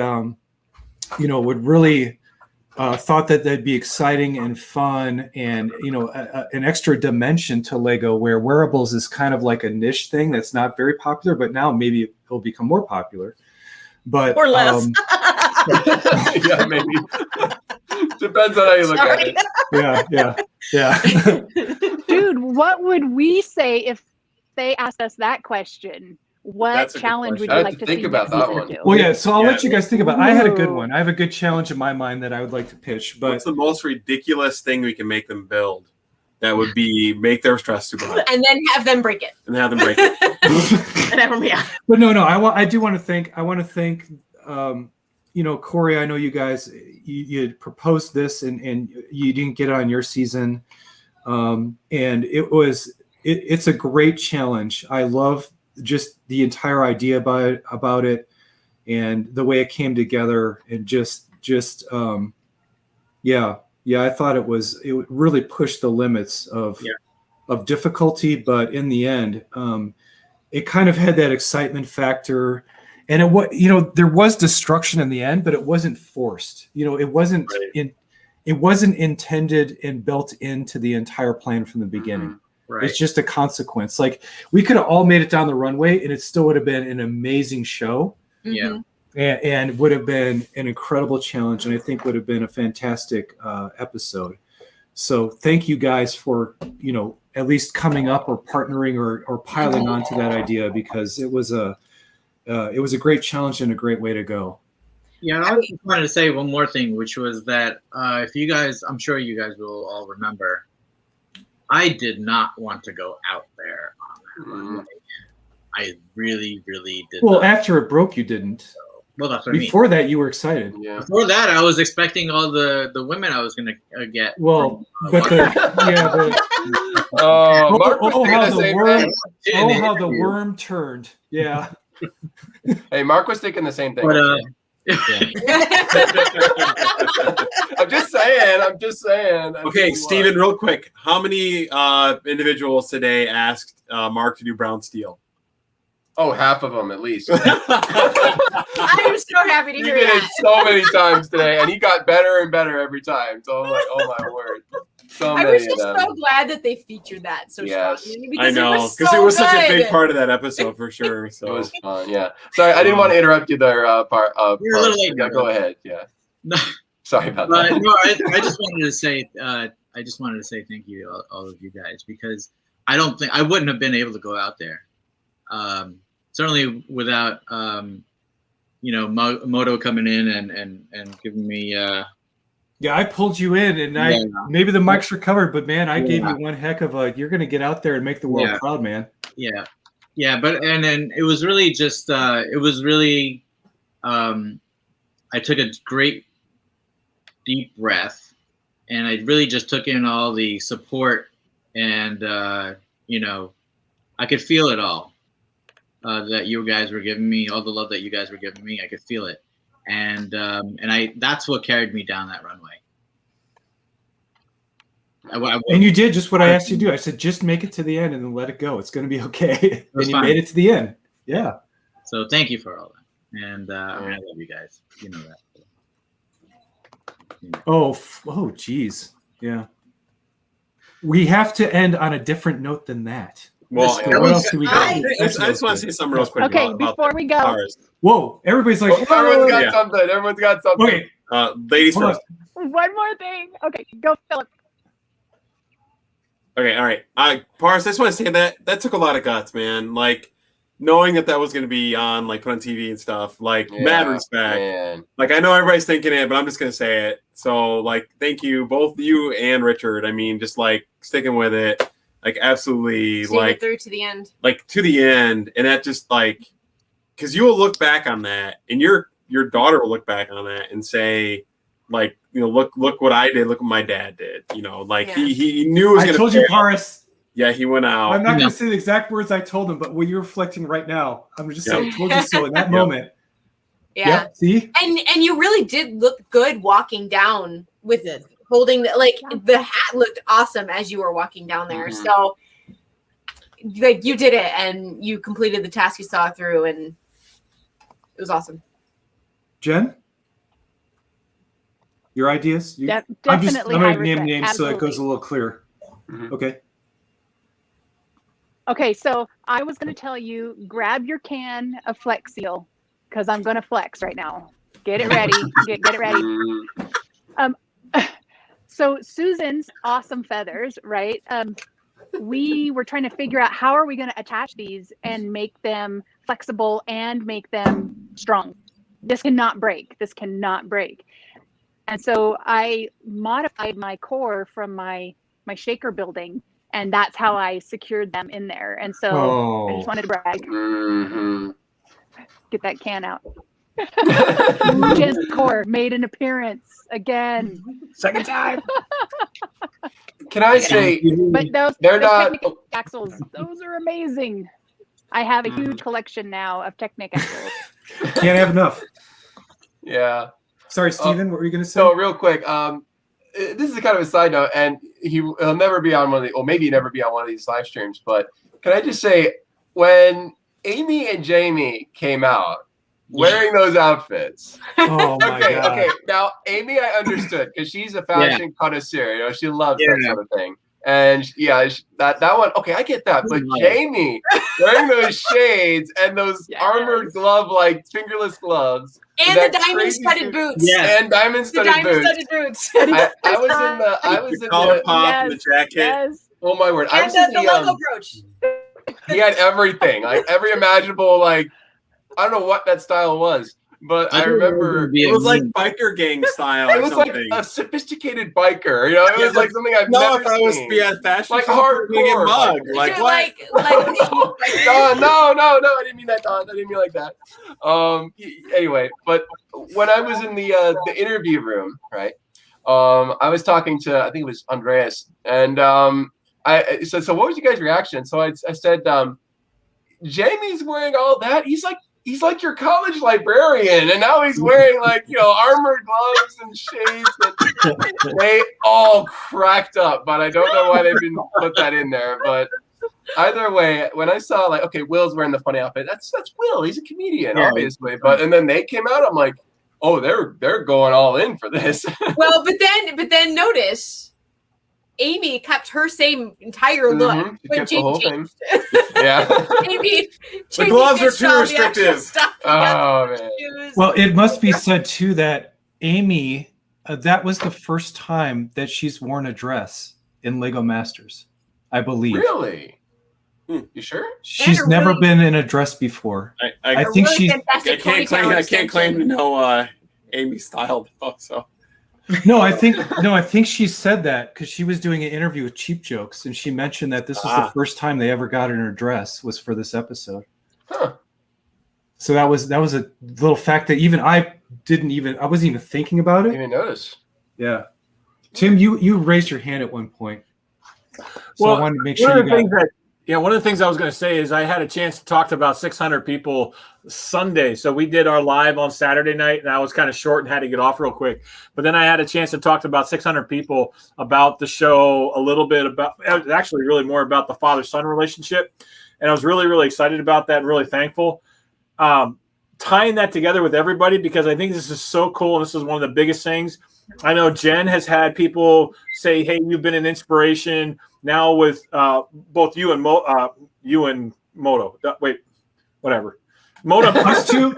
would really. Thought that that'd be exciting and fun, and an extra dimension to Lego, where wearables is kind of like a niche thing that's not very popular, but now maybe it'll become more popular. But or less. Yeah, maybe. Depends on how you look at it. Yeah. Dude, what would we say if they asked us that question? What That's a good challenge would question. you I like had to to think see about next that one. season? Well, yeah. So I'll let you guys think about it. I had a good Ooh. one. I have a good challenge in my mind that I would like to pitch. But what's the most ridiculous thing we can make them build? That would be make their stress super high And then have them break it. and have them break it. Yeah. But no. I do want to thank. I want to thank. Corey. I know you guys. You had proposed this, and you didn't get it on your season. And it's a great challenge. I love just the entire idea about it and the way it came together, and I thought it really pushed the limits of difficulty, but in the end it kind of had that excitement factor, and there was destruction in the end, but it wasn't forced. It wasn't it wasn't intended and built into the entire plan from the beginning. Right. It's just a consequence. Like, we could have all made it down the runway, and it still would have been an amazing show. Yeah. And would have been an incredible challenge, and I think would have been a fantastic episode. So thank you guys for at least coming up or partnering or piling onto that idea, because it was a great challenge and a great way to go. Yeah, I just wanted to say one more thing, which was that if you guys, I'm sure you guys will all remember, I did not want to go out there on that runway. I really, really did. Well, after it broke, you didn't. Well, that's what I mean. Before that, you were excited. Yeah. Before that, I was expecting all the women I was going to get. Well, but Mark was thinking the same thing. How the worm turned. Yeah. Hey, Mark was thinking the same thing. But, I'm just saying. Okay, Steven, real quick. How many individuals today asked Mark to do brown steel? Oh, half of them at least. I'm so happy to He hear did it that. so many times today, and he got better and better every time. So I'm like, oh my word. So I many was of just them. so glad that they featured that so Yes. strongly. I Because know, because it was such a big good. part of that episode for sure. So It was fun, yeah. Sorry, I didn't want to interrupt you there, part. You're a little late. Yeah, go ahead. Yeah. Sorry about But that. no, I just wanted to say, thank you to all of you guys, because I wouldn't have been able to go out there. Certainly without Moto coming in and giving me. Yeah, I pulled you in, and maybe the mic's recovered, but man, I gave you one heck of a. You're going to get out there and make the world proud, man. Yeah, but and then it was really just it was really. I took a great deep breath, and I really just took in all the support, and I could feel it all. That you guys were giving me, all the love that you guys were giving me, I could feel it, and that's what carried me down that runway. And you did just what I asked you to do. I said, just make it to the end and then let it go. It's going to be okay. And you made it to the end. Yeah. So thank you for all that, and I love you guys. You know that. Oh, geez. Yeah. We have to end on a different note than that. Well, what else do we got? I just want to say something real quick. Okay, about before we go. cars. Whoa, everybody's like, everyone's got something. Everyone's got something. Okay. Ladies Hold first. One more thing. Okay, go, Philip. Okay, all right. Paris, I just want to say that took a lot of guts, man. Like, knowing that was going to be on, like, put on TV and stuff. Like, mad respect. Man. Like, I know everybody's thinking it, but I'm just going to say it. So, like, thank you, both you and Richard. I mean, just, like, sticking with it. Like, absolutely, Seeing like, it through to the end. like, to the end. And that just, like, because you will look back on that, and you're your daughter will look back on that and say, like, you know, look what I did, look what my dad did. You know, like he knew it was I gonna told you, Paris. Yeah, he went out. I'm not going to say the exact words I told him, but what you're reflecting right now, I'm just saying, told you so in that moment. Yeah. Yep, see? And you really did look good walking down with it, holding the hat looked awesome as you were walking down there. Mhm. So like you did it and you completed the task you saw through, and it was awesome. Jen? Your ideas? Definitely I'm high going to name respect. names so it Absolutely. goes a little clearer. Okay. Okay, so I was going to tell you, grab your can of Flex Seal because I'm going to flex right now. Get it ready. Get it ready. So Susan's awesome feathers, right? We were trying to figure out how are we going to attach these and make them flexible and make them strong. This cannot break. This cannot break. And so I modified my core from my shaker building, and that's how I secured them in there. And so I just wanted to brag. Get that can out. Jen's core made an appearance again. Second time. Can I say? But those they're not. Technic axles, those are amazing. I have a huge collection now of Technic axles. Can't have enough. Yeah. Sorry, Steven, what were you going to say? So real quick, this is kind of a side note, and he'll never be on one of the, or maybe never be on one of these live streams. But can I just say, when Amy and Jamie came out wearing those outfits, oh my God. Okay. Now Amy, I understood because she's a fashion connoisseur. You know, she loves that sort of thing. And that one, okay, I get that. But Jamie wearing those shades and those armored glove, like fingerless gloves. And the diamond-studded boots. Yeah. And diamond-studded boots. I was in collar the pop and the jacket. Yes. Oh my word! I And was in the logo brooch. He had everything, like every imaginable, like I don't know what that style was, but I remember it was like biker gang style. It was like a sophisticated biker. You know, it was like something I've never if I was seen. fashion, like hardcore hardcore. Like Dude, what? Don, no, I didn't mean that, Don. I didn't mean like that. Anyway, but when I was in the interview room, right? I was talking to, I think it was Andreas, and I said, so what was your guys' reaction? So I said, Jamie's wearing all that. He's like your college librarian, and now he's wearing like, you know, armored gloves and shades. And they all cracked up, but I don't know why they didn't put that in there. But either way, when I saw like, okay, Will's wearing the funny outfit, that's Will. He's a comedian, obviously. But and then they came out, I'm like, oh, they're going all in for this. Well, but then notice Amy kept her same entire look. She kept the whole thing. Amy, the gloves are too restrictive. Oh man. Well, it must be said too that Amy, that was the first time that she's worn a dress in Lego Masters, I believe. Really? You sure? She's never been in a dress before. I think she's. I can't claim to know Amy's style though. So. No, I think she said that because she was doing an interview with Cheap Jokes, and she mentioned that this was the first time they ever got in her dress was for this episode. Huh. So that was a little fact that even I wasn't even thinking about it. Didn't even notice. Yeah, Tim, you raised your hand at one point, so I wanted to make sure you got. One of the things I was going to say is I had a chance to talk to about 600 people Sunday. So we did our live on Saturday night, and I was kind of short and had to get off real quick. But then I had a chance to talk to about 600 people about the show, a little bit about, actually really more about the father-son relationship. And I was really, really excited about that and really thankful. Tying that together with everybody, because I think this is so cool, and this is one of the biggest things. I know Jen has had people say, hey, you've been an inspiration. Now with both you and Moto. Wait, whatever. Moto, us two,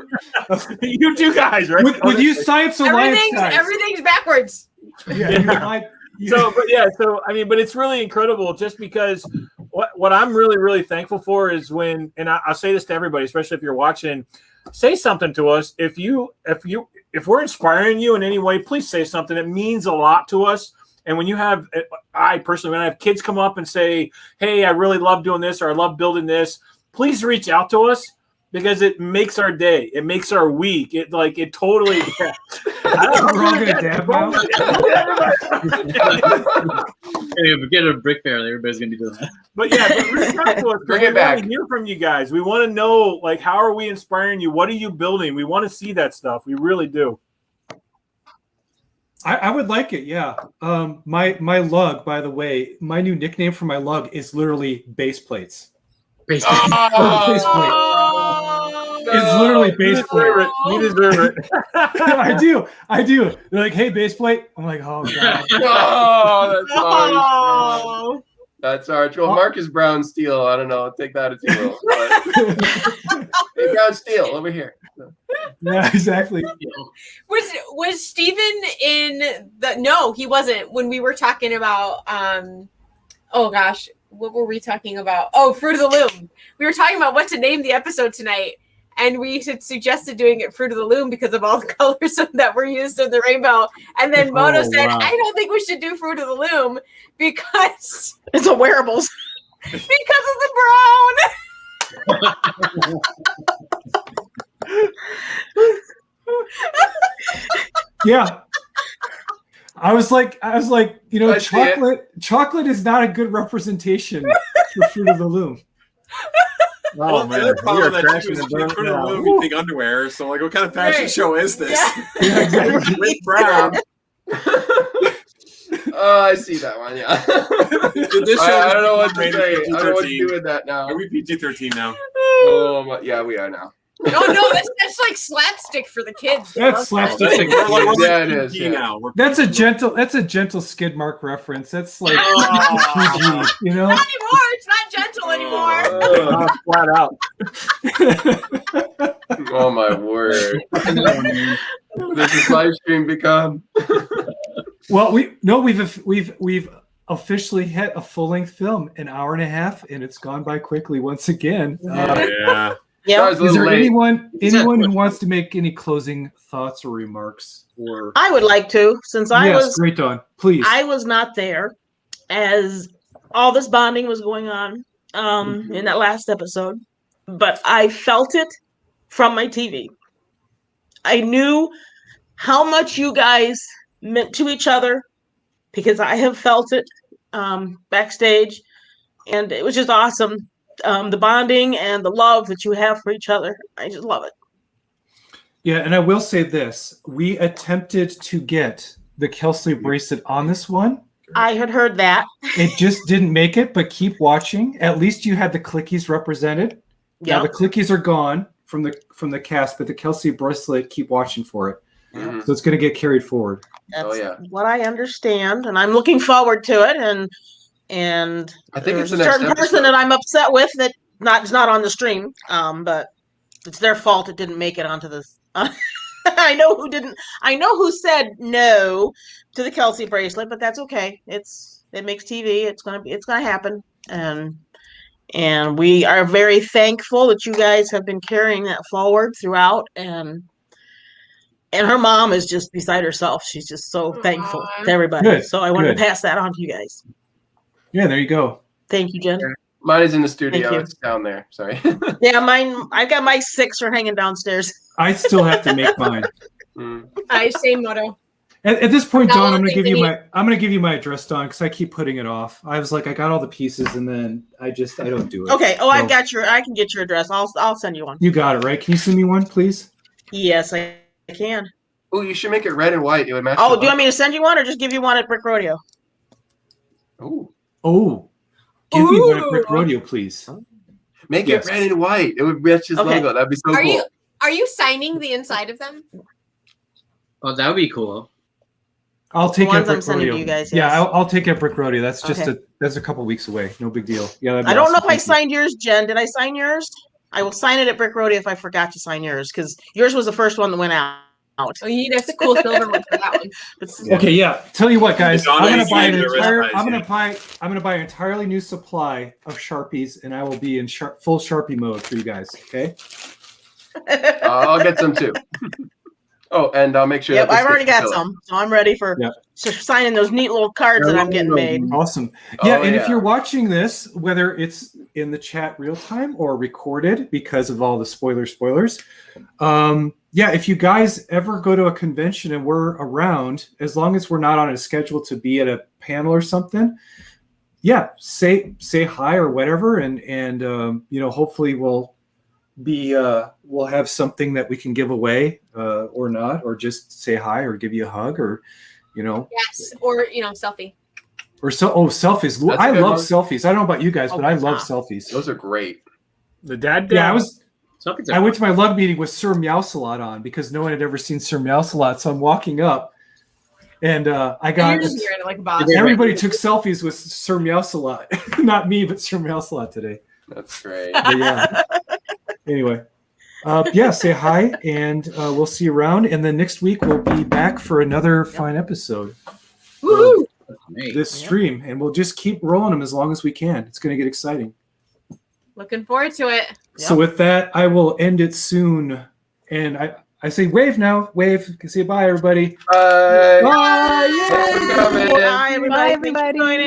you two guys, right? With you, Science Alliance guys. Everything's backwards. Yeah. So I mean, but it's really incredible just because what I'm really, really thankful for is when, and I'll say this to everybody, especially if you're watching, say something to us. If we're inspiring you in any way, please say something. It means a lot to us. And when you have, I personally, when I have kids come up and say, hey, I really love doing this, or I love building this, please reach out to us. because it makes our day. It makes our week. It totally. Yeah. We're all gonna dab now. Hey, if we get a brick barrel, everybody's gonna be doing that. But yeah, but reach out to us. Bring We it back. want to hear from you guys. We want to know, like, how are we inspiring you? What are you building? We want to see that stuff. We really do. I would like it, yeah. My lug, by the way, my new nickname for my lug is literally base plates. Base Base plate. It's literally base plate. You deserve it. I do. They're like, hey, base plate. I'm like, oh god. Oh, that's harsh. That's harsh. Well, Marcus Brown Steel. I don't know. Take that as you will. But... hey, Brown Steel, over here. Yeah, exactly. Was Steven in the? No, he wasn't. When we were talking about, oh gosh, what were we talking about? Oh, Fruit of the Loom. We were talking about what to name the episode tonight, and we had suggested doing it Fruit of the Loom because of all the colors that were used in the rainbow. And then Moto said, wow. I don't think we should do Fruit of the Loom because It's a wearables. because of the brown. Yeah. I was like, you know, I see it. chocolate is not a good representation for Fruit of the Loom. Well, the other problem that crashing you the think burn Fruit of the now. Loom, you think underwear. So, like, what kind of fashion Right. show is this? Yeah. Exactly. With Brown. Oh, I see that one. Yeah. This show I don't know what is to rated say. I don't know what to PG-13. do with that now. Are we PG-13 now? Oh, yeah, we are now. Oh no, that's like slapstick for the kids. They That's love that. slapstick. Yeah, it is. PG Yeah. now. We're That's a gentle skid mark reference. That's like Oh. PG, you know? Not anymore. It's not gentle anymore. Flat out. Oh my word! This is live stream become. Well, we've officially hit a full length film, an hour and a half, and it's gone by quickly once again. yeah. Yeah. Sorry, it's a Is little there late. anyone who wants to make any closing thoughts or remarks? Or I would like to, since I yes, was great, Dawn. Please. I was not there as all this bonding was going on in that last episode, but I felt it from my TV. I knew how much you guys meant to each other because I have felt it backstage, and it was just awesome. The bonding and the love that you have for each other. I just love it. Yeah, and I will say this. We attempted to get the Kelsey bracelet on this one. I had heard that. It just didn't make it, but keep watching. At least you had the clickies represented. Now the clickies are gone from the cast, but the Kelsey bracelet, keep watching for it. Mhm. So it's going to get carried forward. That's yeah. what I understand, and I'm looking forward to it. And I think it's there's a the next certain person episode. that I'm upset with that is not on the stream. But it's their fault it didn't make it onto this. I know who didn't. I know who said no to the Kelsey bracelet, but that's okay. It makes TV. It's gonna happen, and we are very thankful that you guys have been carrying that forward throughout. And her mom is just beside herself. She's just so thankful to everybody. Good, So I wanted good. to pass that on to you guys. Yeah, there you go. Thank you, Jen. Mine is in the studio. Thank you. It's down there. Sorry. Yeah, mine. I've got my 6 are hanging downstairs. I still have to make mine. I say Moto. At this point, No, Dawn, I'm I going to think give you my address, Dawn, because I keep putting it off. I was like, I got all the pieces, and then I don't do it. Okay. Oh, So- I can get your address. I'll send you one. You got it, right? Can you send me one, please? Yes, I can. Oh, you should make it red and white. It would match. Oh, the do you want me to send you one or just give you one at Brick Rodeo? Oh, give me one at Brick Rodeo, please. Make Yes. it red and white. It would match his Okay. logo. That'd be so Are cool. you signing the inside of them? Oh, that would be cool. I'll take it ones at Brick I'm sending to Rodeo. you guys, Yeah, yes. I'll take it at Brick Rodeo. That's just Okay. that's a couple weeks away. No big deal. Yeah, that'd be I don't know awesome. if I Thank you. signed yours, Jen. Did I sign yours? I will sign it at Brick Rodeo if I forgot to sign yours because yours was the first one that went out. Oh, you need a cool silver one for that one. Okay, yeah. Tell you what, guys, Dawn, I'm I see the wrist gonna size, buy an entirely new supply of Sharpies, and I will be in full Sharpie mode for you guys. Okay. I'll get some too. Oh, and I'll make sure. Yep, that this I've already gets got filled. some, so I'm ready for Yep. signing those neat little cards that I'm getting made. Awesome. Oh, Yeah, and yeah. if you're watching this, whether it's in the chat real time or recorded because of all the spoilers. Yeah, if you guys ever go to a convention and we're around, as long as we're not on a schedule to be at a panel or something, yeah, say hi or whatever, and hopefully we'll have something that we can give away or not, or just say hi or give you a hug or Yes, or selfie. Or selfies. That's a I good love one. selfies. I don't know about you guys, but I love selfies. Those are great. The dad. Yeah, Selfies I are went to my lug meeting with Sir Meowsalot on because no one had ever seen Sir Meowsalot. So I'm walking up, and I got You're just hearing it like a boss. everybody took selfies with Sir Meowsalot, not me, but Sir Meowsalot today. That's great. But yeah. Anyway, yeah, say hi, and we'll see you around. And then next week we'll be back for another fine episode. Woohoo! This stream, and we'll just keep rolling them as long as we can. It's going to get exciting. Looking forward to it. So with that, I will end it soon. And I say wave now. Wave. Say bye, everybody. Bye. Bye. Thanks for coming. Bye, everybody. Bye, everybody.